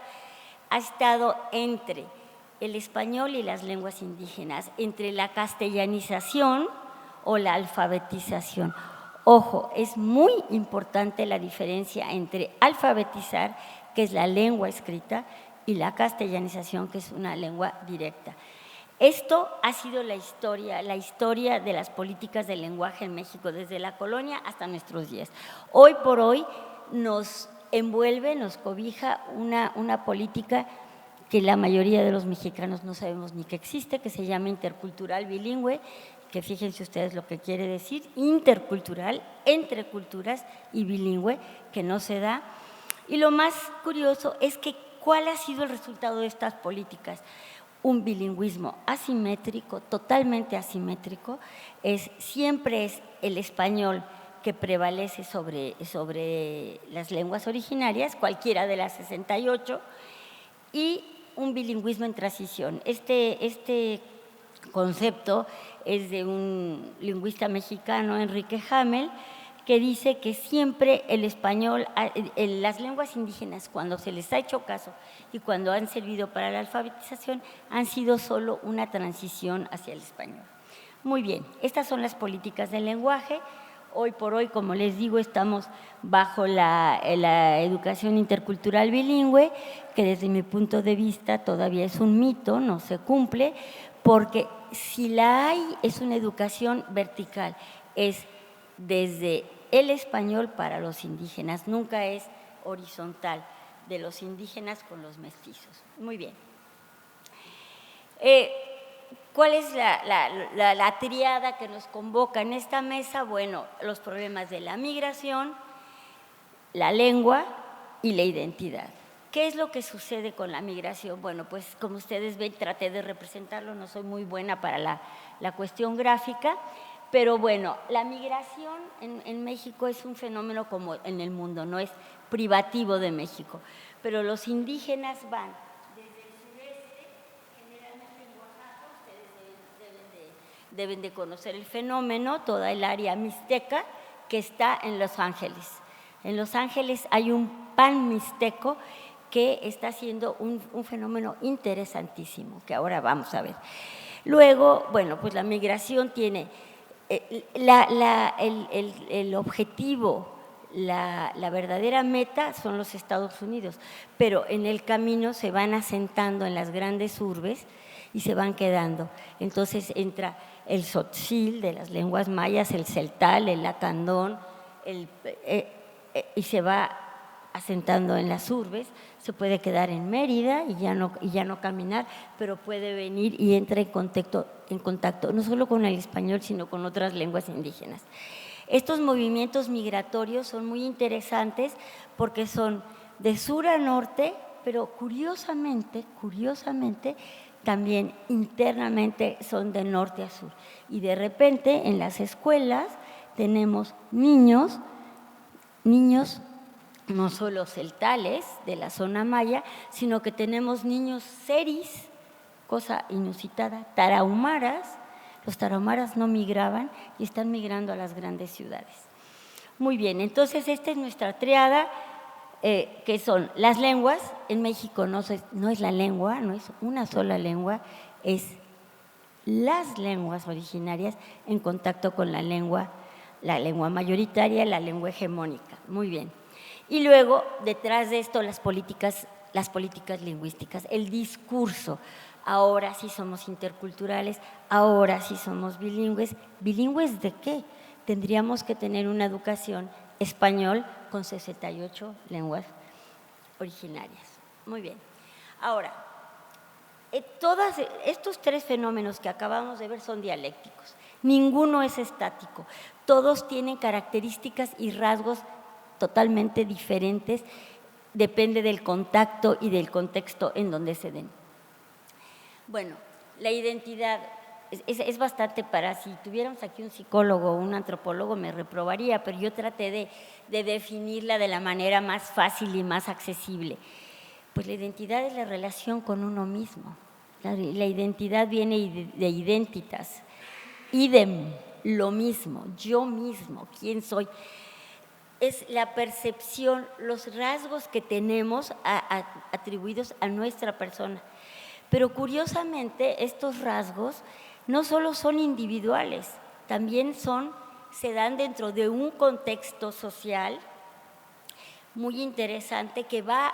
ha estado entre el español y las lenguas indígenas, entre la castellanización o la alfabetización. Ojo, es muy importante la diferencia entre alfabetizar, que es la lengua escrita, y la castellanización, que es una lengua directa. Esto ha sido la historia de las políticas del lenguaje en México, desde la colonia hasta nuestros días. Hoy por hoy nos envuelve, nos cobija una política que la mayoría de los mexicanos no sabemos ni que existe, que se llama intercultural bilingüe, que fíjense ustedes lo que quiere decir, intercultural, entre culturas y bilingüe, que no se da. Y lo más curioso es que ¿cuál ha sido el resultado de estas políticas? Un bilingüismo asimétrico, totalmente asimétrico, siempre es el español que prevalece sobre las lenguas originarias, cualquiera de las 68, y un bilingüismo en transición. Este concepto es de un lingüista mexicano, Enrique Hamel, que dice que siempre el español, las lenguas indígenas, cuando se les ha hecho caso y cuando han servido para la alfabetización, han sido solo una transición hacia el español. Muy bien, estas son las políticas del lenguaje. Hoy por hoy, como les digo, estamos bajo la educación intercultural bilingüe, que desde mi punto de vista todavía es un mito, no se cumple, porque si la hay, es una educación vertical, es desde el español para los indígenas, nunca es horizontal, de los indígenas con los mestizos. Muy bien. ¿Cuál es la tríada que nos convoca en esta mesa? Bueno, los problemas de la migración, la lengua y la identidad. ¿Qué es lo que sucede con la migración? Bueno, pues como ustedes ven, traté de representarlo, no soy muy buena para la cuestión gráfica, pero bueno, la migración en México es un fenómeno como en el mundo, no es privativo de México, pero los indígenas van desde el sureste, generalmente en Oaxaca, ustedes deben de conocer el fenómeno, toda el área mixteca que está en Los Ángeles. En Los Ángeles hay un pan mixteco que está siendo un fenómeno interesantísimo, que ahora vamos a ver. Luego, bueno, pues la migración tiene el objetivo, la verdadera meta son los Estados Unidos, pero en el camino se van asentando en las grandes urbes y se van quedando. Entonces entra el tzotzil de las lenguas mayas, el celtal, el lacandón, y se va asentando en las urbes, se puede quedar en Mérida y ya no caminar, pero puede venir y entra en contacto no solo con el español, sino con otras lenguas indígenas. Estos movimientos migratorios son muy interesantes porque son de sur a norte, pero curiosamente, también internamente son de norte a sur. Y de repente en las escuelas tenemos niños no solo celtales de la zona maya, sino que tenemos niños seris, cosa inusitada, tarahumaras. Los tarahumaras no migraban y están migrando a las grandes ciudades. Muy bien, entonces esta es nuestra triada, que son las lenguas. En México no es la lengua, no es una sola lengua, es las lenguas originarias en contacto con la lengua mayoritaria, la lengua hegemónica. Muy bien. Y luego, detrás de esto, las políticas lingüísticas, el discurso. Ahora sí somos interculturales, ahora sí somos bilingües. ¿Bilingües de qué? Tendríamos que tener una educación español con 68 lenguas originarias. Muy bien. Ahora, todos estos tres fenómenos que acabamos de ver son dialécticos. Ninguno es estático. Todos tienen características y rasgos totalmente diferentes, depende del contacto y del contexto en donde se den. Bueno, la identidad es bastante si tuviéramos aquí un psicólogo o un antropólogo me reprobaría, pero yo traté de definirla de la manera más fácil y más accesible. Pues la identidad es la relación con uno mismo. La identidad viene de identitas, idem, lo mismo, yo mismo, quién soy. Es la percepción, los rasgos que tenemos atribuidos a nuestra persona. Pero curiosamente estos rasgos no solo son individuales, también se dan dentro de un contexto social muy interesante que va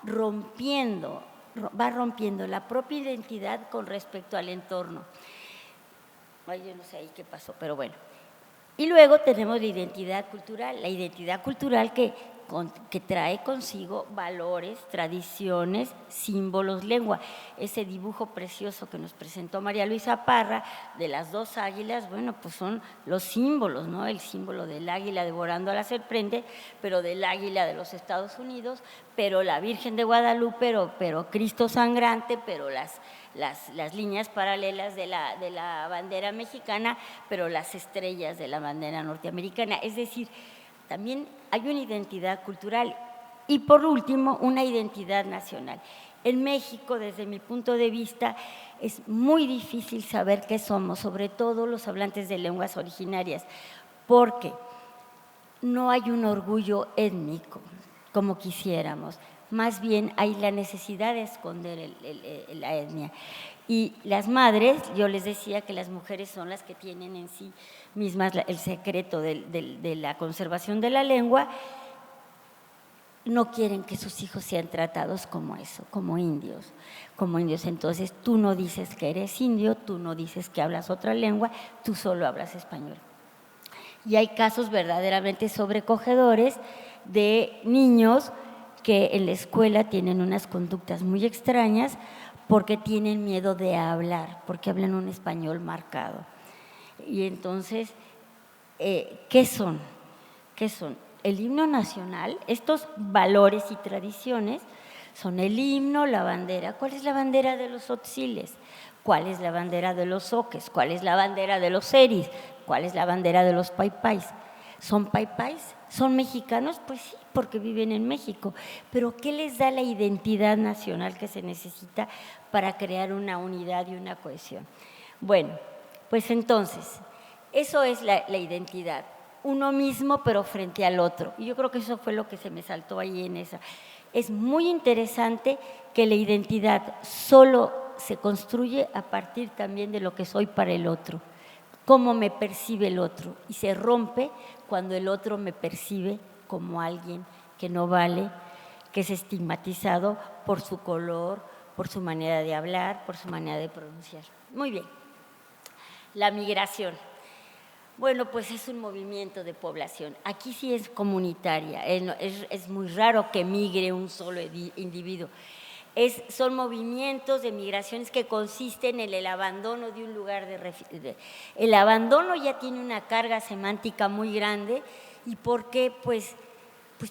rompiendo la propia identidad con respecto al entorno. Ay, yo no sé ahí qué pasó, pero bueno. Y luego tenemos la identidad cultural que trae consigo valores, tradiciones, símbolos, lengua. Ese dibujo precioso que nos presentó María Luisa Parra de las dos águilas, bueno, pues son los símbolos, ¿no? El símbolo del águila devorando a la serpiente, pero del águila de los Estados Unidos, pero la Virgen de Guadalupe, pero Cristo sangrante, pero las líneas paralelas de la bandera mexicana, pero las estrellas de la bandera norteamericana. Es decir, también hay una identidad cultural y por último una identidad nacional. En México, desde mi punto de vista, es muy difícil saber qué somos, sobre todo los hablantes de lenguas originarias, porque no hay un orgullo étnico como quisiéramos, más bien hay la necesidad de esconder la etnia. Y las madres, yo les decía que las mujeres son las que tienen en sí mismas el secreto de la conservación de la lengua, no quieren que sus hijos sean tratados como eso, como indios. Entonces, tú no dices que eres indio, tú no dices que hablas otra lengua, tú solo hablas español. Y hay casos verdaderamente sobrecogedores de niños que en la escuela tienen unas conductas muy extrañas porque tienen miedo de hablar, porque hablan un español marcado. Y entonces, ¿qué son? El himno nacional, estos valores y tradiciones son el himno, la bandera. ¿Cuál es la bandera de los tzotziles? ¿Cuál es la bandera de los zoques? ¿Cuál es la bandera de los seris? ¿Cuál es la bandera de los paipais? ¿Son paipais? ¿Son mexicanos? Pues sí, porque viven en México. Pero ¿qué les da la identidad nacional que se necesita para crear una unidad y una cohesión? Bueno, pues entonces, eso es la identidad. Uno mismo, pero frente al otro. Y yo creo que eso fue lo que se me saltó ahí en esa. Es muy interesante que la identidad solo se construye a partir también de lo que soy para el otro, cómo me percibe el otro, y se rompe cuando el otro me percibe como alguien que no vale, que es estigmatizado por su color, por su manera de hablar, por su manera de pronunciar. Muy bien. La migración. Bueno, pues es un movimiento de población. Aquí sí es comunitaria, es muy raro que migre un solo individuo. Son movimientos de migraciones que consisten en el abandono de un lugar el abandono ya tiene una carga semántica muy grande. ¿Y por qué? Pues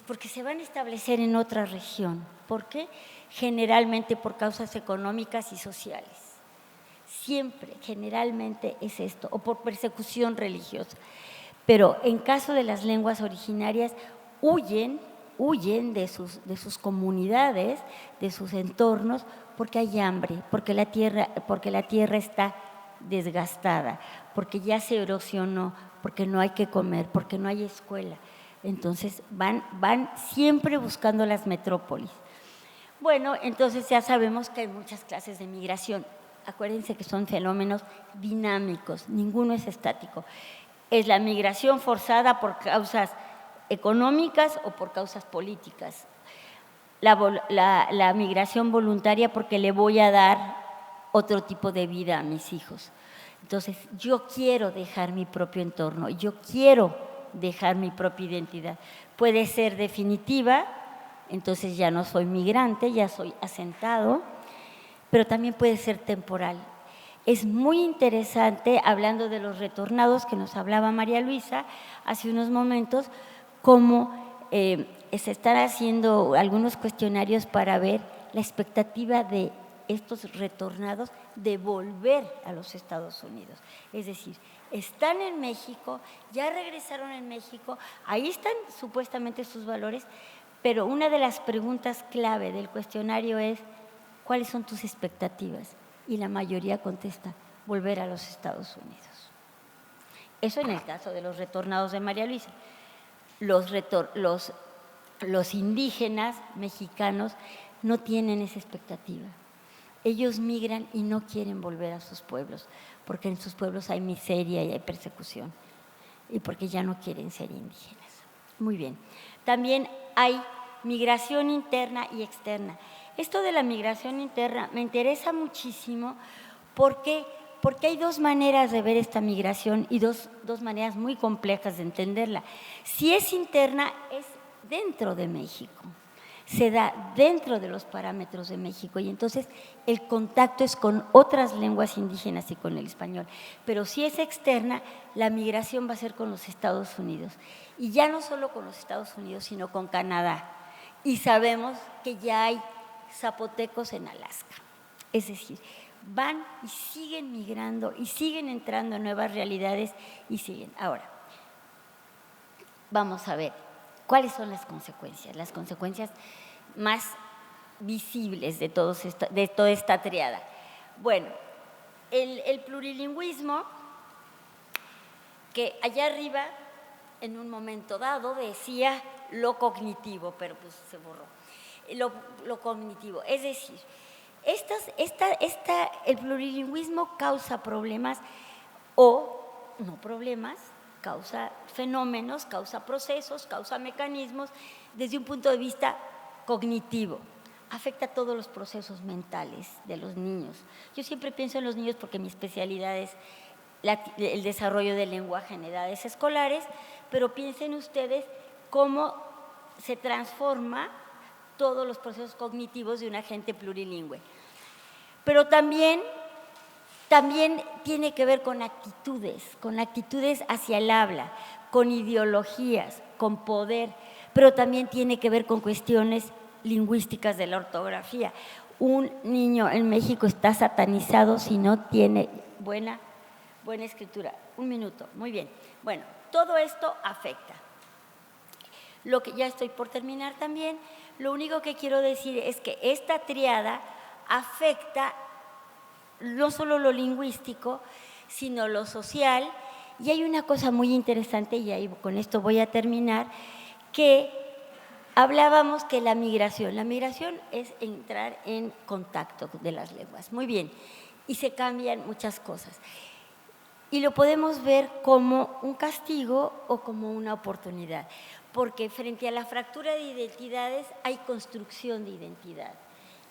porque se van a establecer en otra región. ¿Por qué? Generalmente por causas económicas y sociales. Siempre, generalmente es esto, o por persecución religiosa. Pero en caso de las lenguas originarias, huyen de sus comunidades, de sus entornos, porque hay hambre, porque la tierra está desgastada, porque ya se erosionó, porque no hay que comer, porque no hay escuela. Entonces van siempre buscando las metrópolis. Bueno, entonces ya sabemos que hay muchas clases de migración. Acuérdense que son fenómenos dinámicos, ninguno es estático. Es la migración forzada por causas económicas o por causas políticas. La migración voluntaria porque le voy a dar otro tipo de vida a mis hijos. Entonces, yo quiero dejar mi propio entorno, yo quiero dejar mi propia identidad. Puede ser definitiva, entonces ya no soy migrante, ya soy asentado, pero también puede ser temporal. Es muy interesante, hablando de los retornados que nos hablaba María Luisa hace unos momentos, cómo se están haciendo algunos cuestionarios para ver la expectativa de estos retornados de volver a los Estados Unidos. Es decir, están en México, ya regresaron en México, ahí están supuestamente sus valores, pero una de las preguntas clave del cuestionario es: ¿cuáles son tus expectativas? Y la mayoría contesta: volver a los Estados Unidos. Eso en el caso de los retornados de María Luisa. Los indígenas mexicanos no tienen esa expectativa. Ellos migran y no quieren volver a sus pueblos, porque en sus pueblos hay miseria y hay persecución, y porque ya no quieren ser indígenas. Muy bien. También hay migración interna y externa. Esto de la migración interna me interesa muchísimo porque hay dos maneras de ver esta migración y dos maneras muy complejas de entenderla. Si es interna, es dentro de México, se da dentro de los parámetros de México, y entonces el contacto es con otras lenguas indígenas y con el español. Pero si es externa, la migración va a ser con los Estados Unidos, y ya no solo con los Estados Unidos, sino con Canadá. Y sabemos que ya hay zapotecos en Alaska. Es decir, van y siguen migrando y siguen entrando en nuevas realidades y siguen. Ahora, vamos a ver cuáles son las consecuencias más visibles de toda esta triada. Bueno, el plurilingüismo, que allá arriba, en un momento dado, decía lo cognitivo, pero pues se borró. Lo cognitivo, es decir, el plurilingüismo causa problemas o no problemas, causa fenómenos, causa procesos, causa mecanismos desde un punto de vista cognitivo. Afecta a todos los procesos mentales de los niños. Yo siempre pienso en los niños porque mi especialidad es el desarrollo del lenguaje en edades escolares, pero piensen ustedes cómo se transforma todos los procesos cognitivos de un agente plurilingüe. Pero también tiene que ver con actitudes hacia el habla, con ideologías, con poder, pero también tiene que ver con cuestiones lingüísticas de la ortografía. Un niño en México está satanizado si no tiene buena escritura. Un minuto, muy bien. Bueno, todo esto afecta. Lo que ya estoy por terminar también, lo único que quiero decir es que esta triada afecta no solo lo lingüístico, sino lo social. Y hay una cosa muy interesante, y ahí con esto voy a terminar, que hablábamos que la migración es entrar en contacto de las lenguas. Muy bien, y se cambian muchas cosas. Y lo podemos ver como un castigo o como una oportunidad, porque frente a la fractura de identidades hay construcción de identidad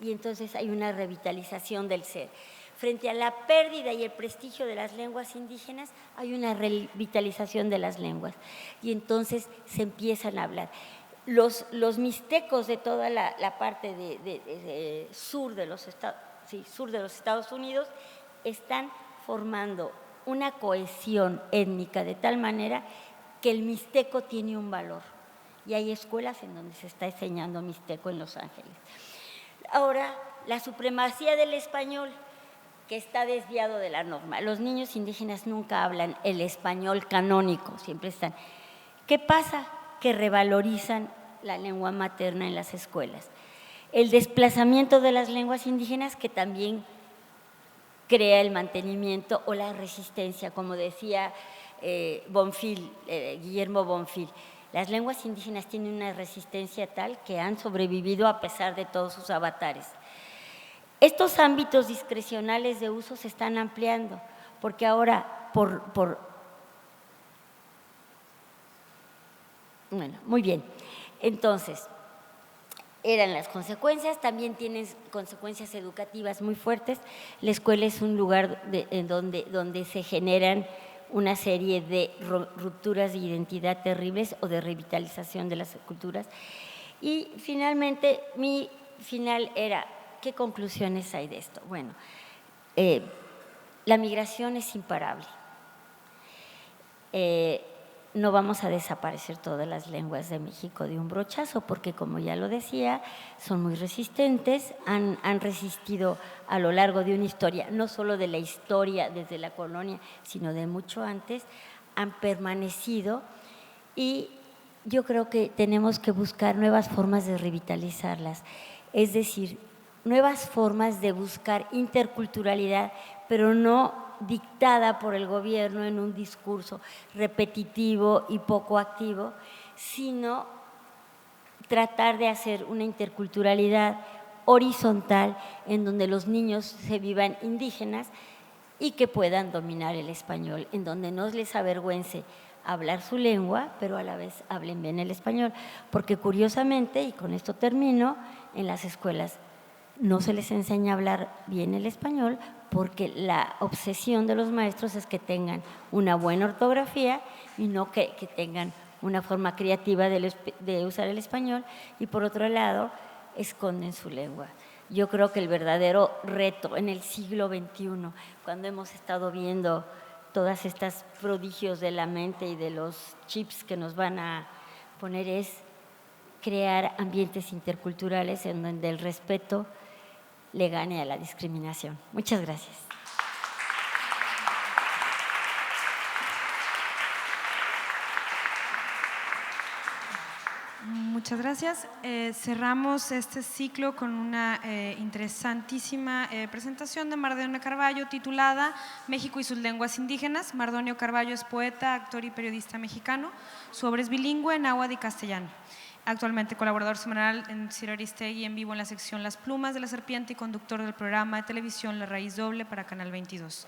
y entonces hay una revitalización del ser. Frente a la pérdida y el prestigio de las lenguas indígenas hay una revitalización de las lenguas y entonces se empiezan a hablar. Los mixtecos de toda la parte sur de los Estados Unidos están formando una cohesión étnica de tal manera que el mixteco tiene un valor. Y hay escuelas en donde se está enseñando mixteco en Los Ángeles. Ahora, la supremacía del español, que está desviado de la norma. Los niños indígenas nunca hablan el español canónico, siempre están. ¿Qué pasa? Que revalorizan la lengua materna en las escuelas. El desplazamiento de las lenguas indígenas, que también crea el mantenimiento o la resistencia, como decía Guillermo Bonfil. Las lenguas indígenas tienen una resistencia tal que han sobrevivido a pesar de todos sus avatares. Estos ámbitos discrecionales de uso se están ampliando, porque ahora Bueno, muy bien. Entonces, eran las consecuencias, también tienen consecuencias educativas muy fuertes. La escuela es un lugar en donde se generan una serie de rupturas de identidad terribles o de revitalización de las culturas. Y finalmente, mi final era, ¿qué conclusiones hay de esto? Bueno, la migración es imparable. No vamos a desaparecer todas las lenguas de México de un brochazo, porque como ya lo decía, son muy resistentes, han resistido a lo largo de una historia, no solo de la historia desde la colonia, sino de mucho antes, han permanecido y yo creo que tenemos que buscar nuevas formas de revitalizarlas, es decir, nuevas formas de buscar interculturalidad, pero no dictada por el gobierno en un discurso repetitivo y poco activo, sino tratar de hacer una interculturalidad horizontal en donde los niños se vivan indígenas y que puedan dominar el español, en donde no les avergüence hablar su lengua, pero a la vez hablen bien el español, porque curiosamente, y con esto termino, en las escuelas no se les enseña a hablar bien el español porque la obsesión de los maestros es que tengan una buena ortografía y no que tengan una forma creativa de usar el español y por otro lado esconden su lengua. Yo creo que el verdadero reto en el siglo XXI, cuando hemos estado viendo todas estas prodigios de la mente y de los chips que nos van a poner, es crear ambientes interculturales en donde el respeto le gane a la discriminación. Muchas gracias. Muchas gracias. Cerramos este ciclo con una interesantísima presentación de Mardonio Carballo titulada México y sus lenguas indígenas. Mardonio Carballo es poeta, actor y periodista mexicano. Su obra es bilingüe en náhuatl y castellano. Actualmente colaborador semanal en Ciro Aristegui en vivo en la sección Las Plumas de la Serpiente y conductor del programa de televisión La Raíz Doble para Canal 22.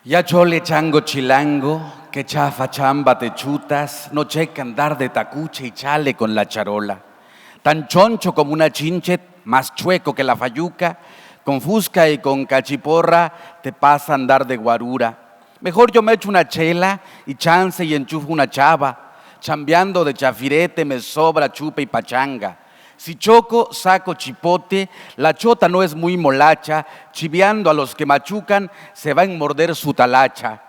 Ya chole chango chilango, que chafa chamba te chutas, no checa andar de tacuche y chale con la charola. Tan choncho como una chinchet, más chueco que la fayuca, con fusca y con cachiporra te pasa andar de guarura. Mejor yo me echo una chela y chance y enchufo una chava, chambeando de chafirete me sobra chupe y pachanga. Si choco, saco chipote, la chota no es muy molacha, chiviando a los que machucan, se va a morder su talacha.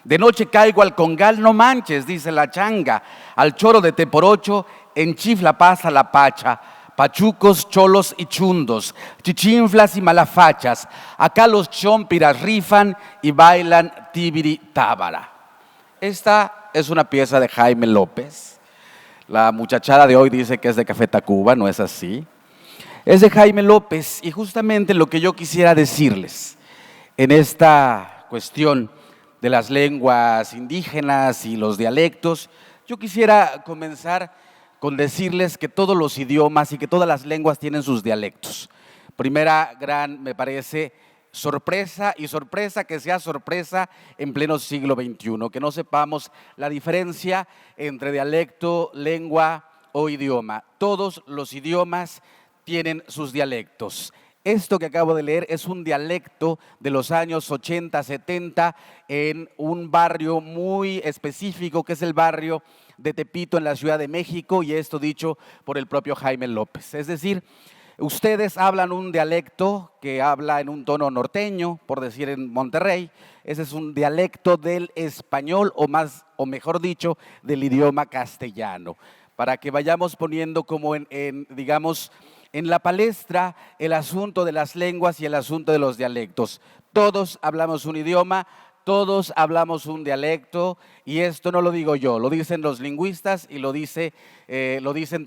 De noche caigo al congal, no manches, dice la changa, al choro de Teporocho, en chifla pasa la pacha. Pachucos, cholos y chundos, chichinflas y malafachas, acá los chompiras rifan y bailan tibiri tábara. Esta es una pieza de Jaime López. La muchachada de hoy dice que es de Café Tacuba, no es así. Es de Jaime López y justamente lo que yo quisiera decirles en esta cuestión de las lenguas indígenas y los dialectos, yo quisiera comenzar con decirles que todos los idiomas y que todas las lenguas tienen sus dialectos. Primera gran, me parece, sorpresa y sorpresa que sea sorpresa en pleno siglo XXI, que no sepamos la diferencia entre dialecto, lengua o idioma. Todos los idiomas tienen sus dialectos. Esto que acabo de leer es un dialecto de los años 80, 70 en un barrio muy específico que es el barrio de Tepito en la Ciudad de México, y esto dicho por el propio Jaime López. Es decir, ustedes hablan un dialecto que habla en un tono norteño, por decir en Monterrey. Ese es un dialecto del español o mejor dicho, del idioma castellano. Para que vayamos poniendo como digamos, en la palestra el asunto de las lenguas y el asunto de los dialectos. Todos hablamos un idioma, todos hablamos un dialecto, y esto no lo digo yo, lo dicen los lingüistas y lo dicen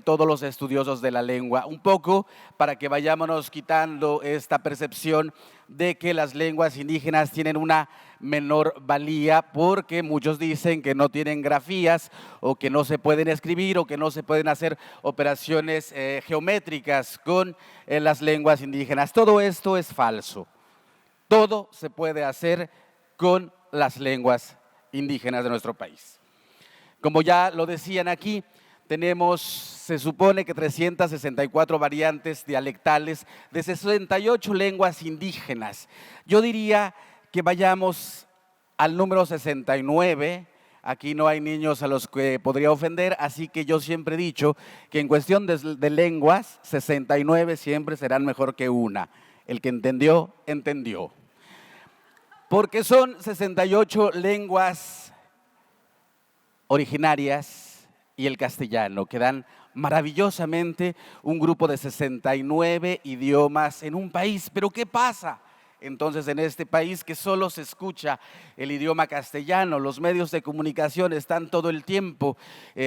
todos los estudiosos de la lengua. Un poco para que vayámonos quitando esta percepción de que las lenguas indígenas tienen una menor valía, porque muchos dicen que no tienen grafías o que no se pueden escribir o que no se pueden hacer operaciones geométricas con las lenguas indígenas. Todo esto es falso. Todo se puede hacer con las lenguas indígenas de nuestro país. Como ya lo decían aquí, tenemos, se supone que 364 variantes dialectales de 68 lenguas indígenas. Yo diría que vayamos al número 69. Aquí no hay niños a los que podría ofender, así que yo siempre he dicho que en cuestión de lenguas, 69 siempre serán mejor que una. El que entendió, entendió. Porque son 68 lenguas originarias y el castellano, que dan maravillosamente un grupo de 69 idiomas en un país. ¿Pero qué pasa entonces en este país que solo se escucha el idioma castellano? Los medios de comunicación están todo el tiempo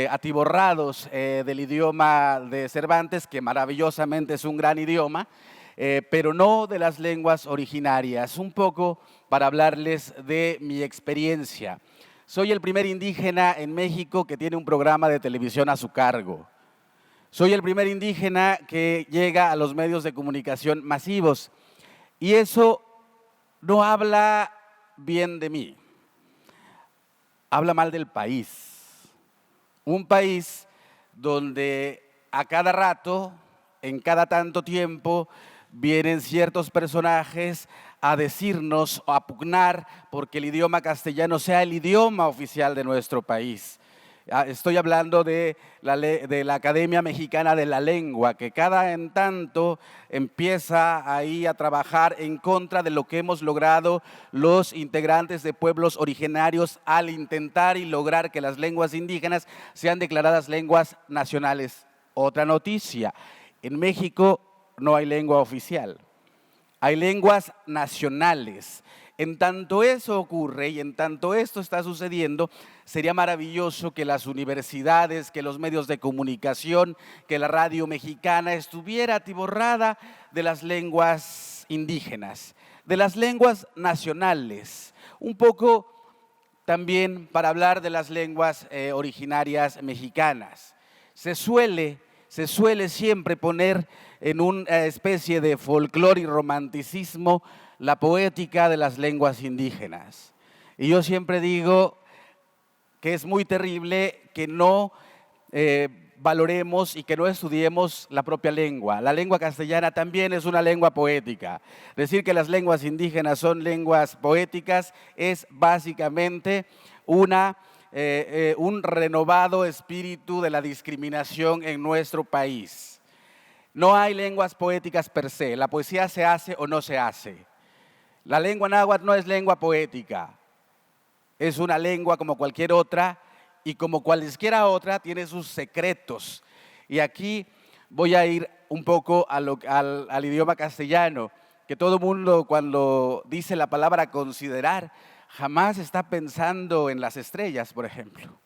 atiborrados del idioma de Cervantes, que maravillosamente es un gran idioma, pero no de las lenguas originarias. Un poco para hablarles de mi experiencia. Soy el primer indígena en México que tiene un programa de televisión a su cargo. Soy el primer indígena que llega a los medios de comunicación masivos. Y eso no habla bien de mí, habla mal del país. Un país donde a cada rato, en cada tanto tiempo, vienen ciertos personajes a decirnos o a pugnar porque el idioma castellano sea el idioma oficial de nuestro país. Estoy hablando de la Academia Mexicana de la Lengua, que cada en tanto empieza ahí a trabajar en contra de lo que hemos logrado los integrantes de pueblos originarios al intentar y lograr que las lenguas indígenas sean declaradas lenguas nacionales. Otra noticia, en México no hay lengua oficial, hay lenguas nacionales. En tanto eso ocurre y en tanto esto está sucediendo, sería maravilloso que las universidades, que los medios de comunicación, que la radio mexicana estuviera atiborrada de las lenguas indígenas, de las lenguas nacionales. Un poco también para hablar de las lenguas originarias mexicanas. Se suele siempre poner en una especie de folclore y romanticismo la poética de las lenguas indígenas. Y yo siempre digo que es muy terrible que no valoremos y que no estudiemos la propia lengua. La lengua castellana también es una lengua poética. Decir que las lenguas indígenas son lenguas poéticas es básicamente un renovado espíritu de la discriminación en nuestro país. No hay lenguas poéticas per se. La poesía se hace o no se hace. La lengua náhuatl no es lengua poética, es una lengua como cualquier otra y como cualesquiera otra tiene sus secretos. Y aquí voy a ir un poco al idioma castellano, que todo el mundo cuando dice la palabra considerar jamás está pensando en las estrellas, por ejemplo.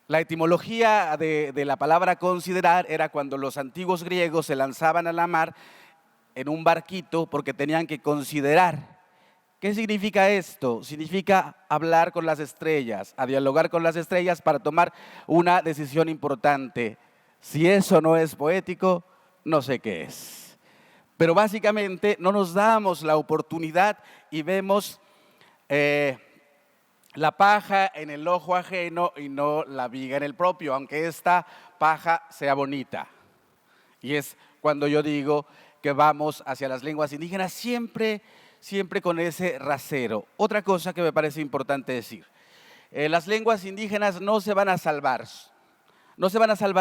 La etimología de la palabra considerar era cuando los antiguos griegos se lanzaban a la mar en un barquito porque tenían que considerar. ¿Qué significa esto? Significa hablar con las estrellas, a dialogar con las estrellas para tomar una decisión importante. Si eso no es poético, no sé qué es. Pero básicamente no nos damos la oportunidad y vemos la paja en el ojo ajeno y no la viga en el propio, aunque esta paja sea bonita. Y es cuando yo digo que vamos hacia las lenguas indígenas siempre con ese rasero. Otra cosa que me parece importante decir, las lenguas indígenas no se van a salvar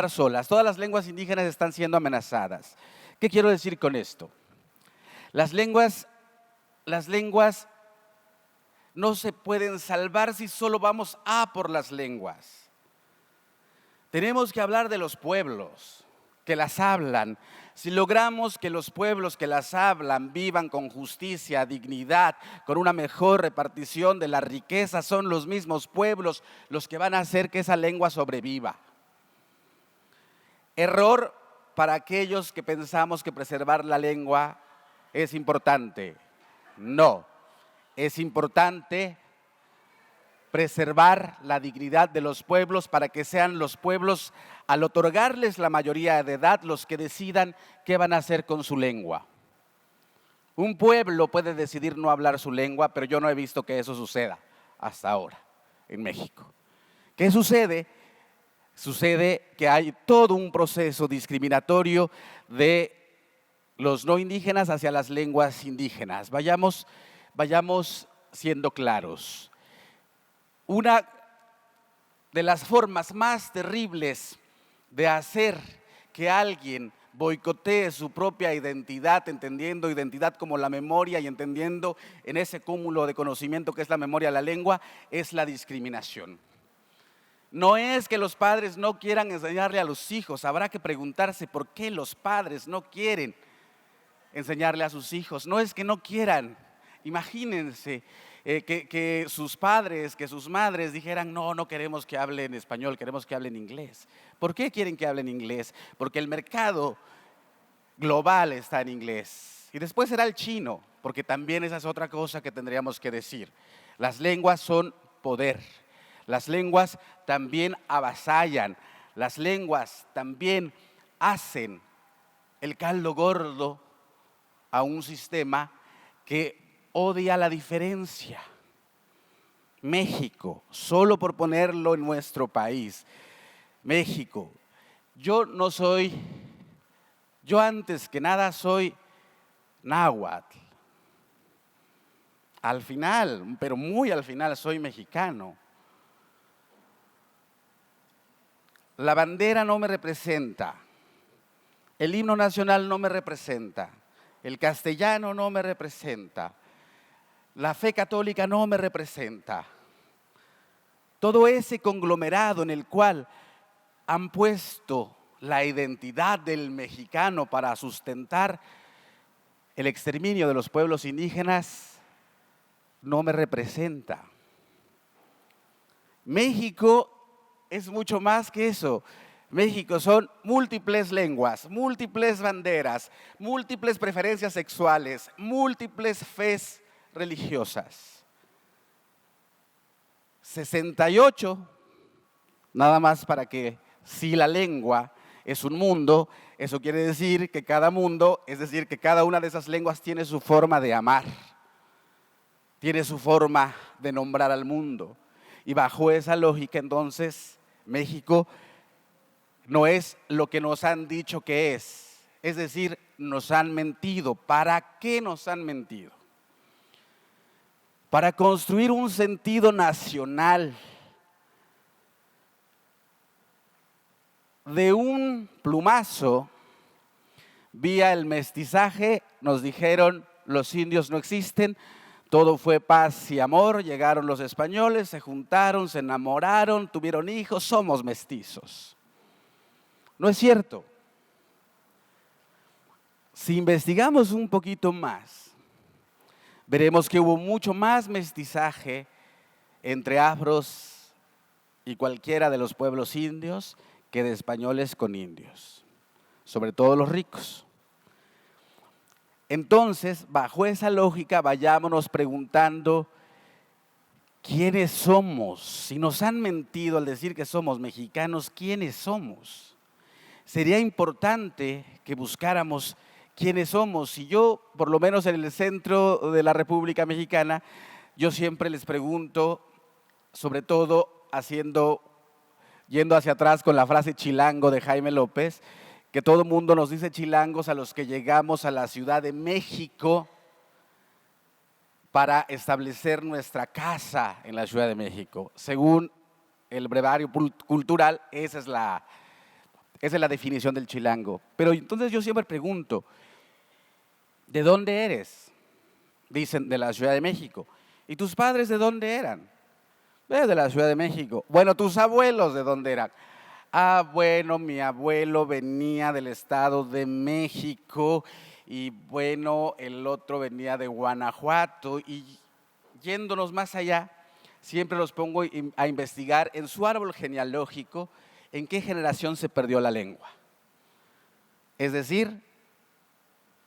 solas, todas las lenguas indígenas están siendo amenazadas. ¿Qué quiero decir con esto? Las lenguas no se pueden salvar si solo vamos a por las lenguas. Tenemos que hablar de los pueblos que las hablan. Si logramos que los pueblos que las hablan vivan con justicia, dignidad, con una mejor repartición de la riqueza, son los mismos pueblos los que van a hacer que esa lengua sobreviva. Error para aquellos que pensamos que preservar la lengua es importante. No, es importante preservar la dignidad de los pueblos para que sean los pueblos, al otorgarles la mayoría de edad, los que decidan qué van a hacer con su lengua. Un pueblo puede decidir no hablar su lengua, pero yo no he visto que eso suceda hasta ahora en México. ¿Qué sucede? Sucede que hay todo un proceso discriminatorio de los no indígenas hacia las lenguas indígenas. Vayamos siendo claros. Una de las formas más terribles de hacer que alguien boicotee su propia identidad, entendiendo identidad como la memoria y entendiendo en ese cúmulo de conocimiento que es la memoria de la lengua, es la discriminación. No es que los padres no quieran enseñarle a los hijos, habrá que preguntarse por qué los padres no quieren enseñarle a sus hijos. No es que no quieran, imagínense que sus padres, que sus madres dijeran, no queremos que hablen español, queremos que hablen inglés. ¿Por qué quieren que hablen inglés? Porque el mercado global está en inglés. Y después será el chino, porque también esa es otra cosa que tendríamos que decir. Las lenguas son poder. Las lenguas también avasallan. Las lenguas también hacen el caldo gordo a un sistema que odia la diferencia. México, solo por ponerlo en nuestro país, México, yo antes que nada soy náhuatl. Al final, pero muy al final soy mexicano. La bandera no me representa, el himno nacional no me representa, el castellano no me representa, la fe católica no me representa. Todo ese conglomerado en el cual han puesto la identidad del mexicano para sustentar el exterminio de los pueblos indígenas no me representa. México es mucho más que eso. México son múltiples lenguas, múltiples banderas, múltiples preferencias sexuales, múltiples fes religiosas. 68, nada más para que, si la lengua es un mundo, eso quiere decir que cada mundo, es decir, que cada una de esas lenguas tiene su forma de amar, tiene su forma de nombrar al mundo. Y bajo esa lógica, entonces, México no es lo que nos han dicho que es decir, nos han mentido. ¿Para qué nos han mentido? Para construir un sentido nacional. De un plumazo, vía el mestizaje, nos dijeron los indios no existen, todo fue paz y amor, llegaron los españoles, se juntaron, se enamoraron, tuvieron hijos, somos mestizos. No es cierto. Si investigamos un poquito más, veremos que hubo mucho más mestizaje entre afros y cualquiera de los pueblos indios que de españoles con indios, sobre todo los ricos. Entonces, bajo esa lógica, vayámonos preguntando quiénes somos. Si nos han mentido al decir que somos mexicanos, ¿quiénes somos? Sería importante que buscáramos quiénes somos. Y yo, por lo menos en el centro de la República Mexicana, yo siempre les pregunto, sobre todo yendo hacia atrás con la frase chilango de Jaime López, que todo el mundo nos dice chilangos a los que llegamos a la Ciudad de México para establecer nuestra casa en la Ciudad de México. Según el brevario cultural, esa es la definición del chilango. Pero entonces yo siempre pregunto, ¿de dónde eres? Dicen, de la Ciudad de México. ¿Y tus padres de dónde eran? De la Ciudad de México. Bueno, ¿tus abuelos de dónde eran? Ah, bueno, mi abuelo venía del Estado de México y bueno, el otro venía de Guanajuato. Y yéndonos más allá, siempre los pongo a investigar en su árbol genealógico en qué generación se perdió la lengua. Es decir,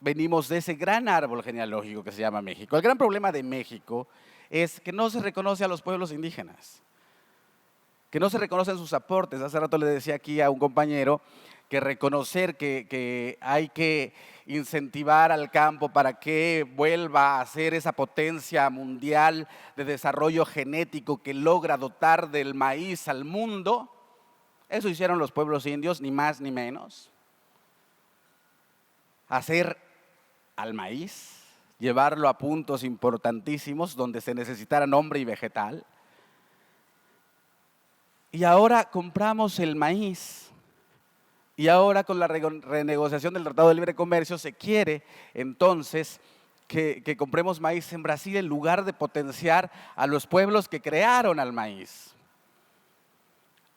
venimos de ese gran árbol genealógico que se llama México. El gran problema de México es que no se reconoce a los pueblos indígenas, que no se reconocen sus aportes. Hace rato le decía aquí a un compañero que reconocer que hay que incentivar al campo para que vuelva a ser esa potencia mundial de desarrollo genético que logra dotar del maíz al mundo. Eso hicieron los pueblos indios, ni más ni menos. Hacer al maíz, llevarlo a puntos importantísimos donde se necesitara nombre y vegetal. Y ahora compramos el maíz y ahora con la renegociación del Tratado de Libre Comercio se quiere entonces que compremos maíz en Brasil en lugar de potenciar a los pueblos que crearon al maíz.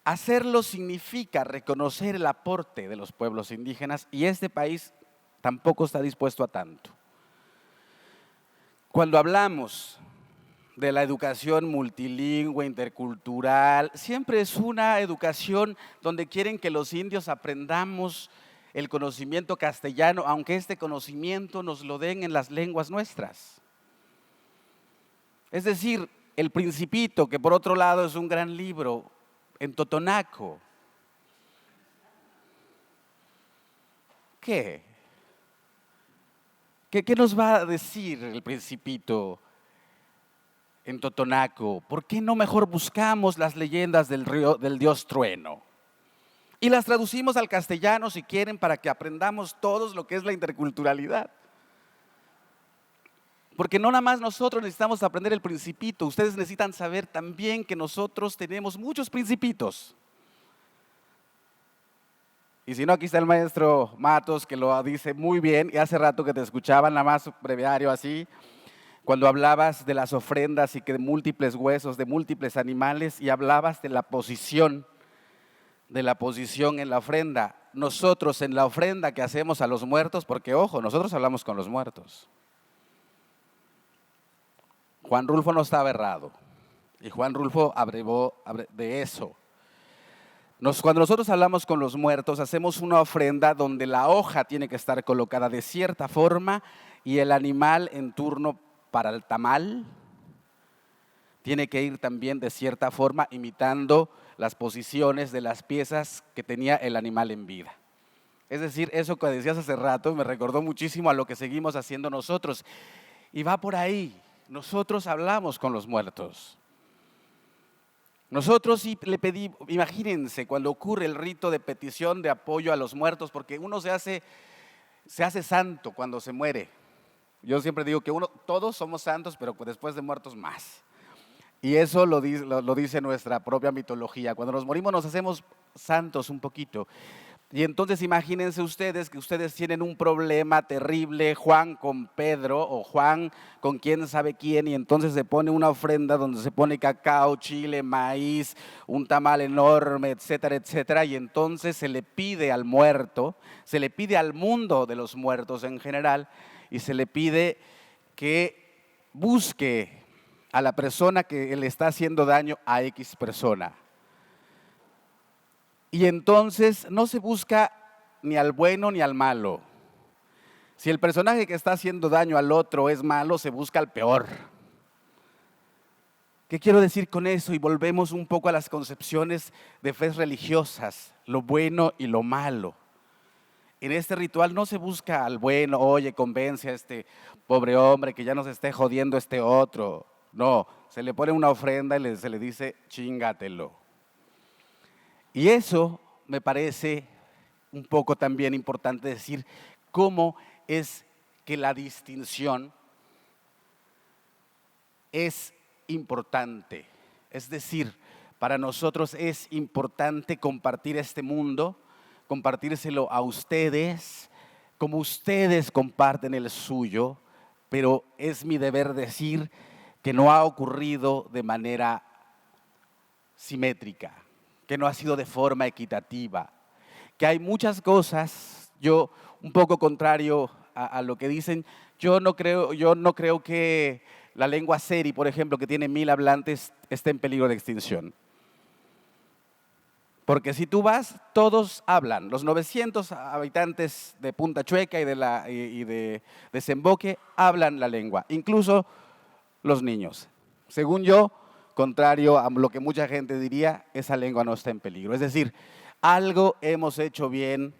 Hacerlo significa reconocer el aporte de los pueblos indígenas y este país tampoco está dispuesto a tanto. Cuando hablamos de la educación multilingüe, intercultural, siempre es una educación donde quieren que los indios aprendamos el conocimiento castellano, aunque este conocimiento nos lo den en las lenguas nuestras. Es decir, El Principito, que por otro lado es un gran libro, en totonaco. ¿Qué nos va a decir El Principito en totonaco? ¿Por qué no mejor buscamos las leyendas del dios trueno? Y las traducimos al castellano si quieren para que aprendamos todos lo que es la interculturalidad. Porque no nada más nosotros necesitamos aprender El Principito, ustedes necesitan saber también que nosotros tenemos muchos principitos. Y si no, aquí está el maestro Matos, que lo dice muy bien, y hace rato que te escuchaban, nada más breviario así, cuando hablabas de las ofrendas y que de múltiples huesos, de múltiples animales, y hablabas de la posición en la ofrenda. Nosotros en la ofrenda que hacemos a los muertos, porque ojo, nosotros hablamos con los muertos. Juan Rulfo no estaba errado, y Juan Rulfo abrevó de eso. Cuando nosotros hablamos con los muertos, hacemos una ofrenda donde la hoja tiene que estar colocada de cierta forma y el animal en turno para el tamal tiene que ir también de cierta forma, imitando las posiciones de las piezas que tenía el animal en vida. Es decir, eso que decías hace rato me recordó muchísimo a lo que seguimos haciendo nosotros. Y va por ahí, nosotros hablamos con los muertos. Nosotros sí le pedimos, imagínense cuando ocurre el rito de petición de apoyo a los muertos, porque uno se hace santo cuando se muere. Yo siempre digo que todos somos santos, pero después de muertos más. Y eso lo dice nuestra propia mitología. Cuando nos morimos nos hacemos santos un poquito. Y entonces imagínense ustedes que ustedes tienen un problema terrible, Juan con Pedro o Juan con quién sabe quién, y entonces se pone una ofrenda donde se pone cacao, chile, maíz, un tamal enorme, etcétera, etcétera, y entonces se le pide al muerto, se le pide al mundo de los muertos en general, y se le pide que busque a la persona que le está haciendo daño a X persona. Y entonces no se busca ni al bueno ni al malo. Si el personaje que está haciendo daño al otro es malo, se busca al peor. ¿Qué quiero decir con eso? Y volvemos un poco a las concepciones de fe religiosas, lo bueno y lo malo. En este ritual no se busca al bueno, oye, convence a este pobre hombre que ya no se esté jodiendo este otro. No, se le pone una ofrenda y se le dice, chingatelo. Y eso me parece un poco también importante decir cómo es que la distinción es importante. Es decir, para nosotros es importante compartir este mundo, compartírselo a ustedes, como ustedes comparten el suyo, pero es mi deber decir que no ha ocurrido de manera simétrica, que no ha sido de forma equitativa, que hay muchas cosas, yo un poco contrario a lo que dicen, yo no creo que la lengua seri, por ejemplo, que tiene 1000 hablantes, esté en peligro de extinción. Porque si tú vas, todos hablan, los 900 habitantes de Punta Chueca y de Desemboque hablan la lengua, incluso los niños. Según yo, contrario a lo que mucha gente diría, esa lengua no está en peligro. Es decir, algo hemos hecho bien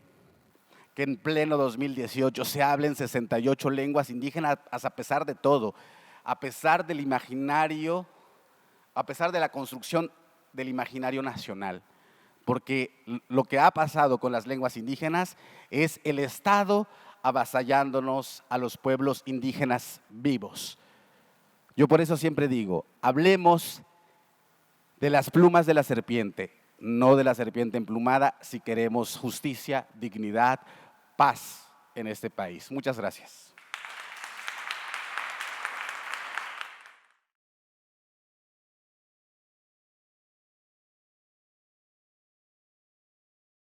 que en pleno 2018 se hablen 68 lenguas indígenas a pesar de todo, a pesar del imaginario, a pesar de la construcción del imaginario nacional. Porque lo que ha pasado con las lenguas indígenas es el Estado avasallándonos a los pueblos indígenas vivos. Yo por eso siempre digo, hablemos de las plumas de la serpiente, no de la serpiente emplumada, si queremos justicia, dignidad, paz en este país. Muchas gracias.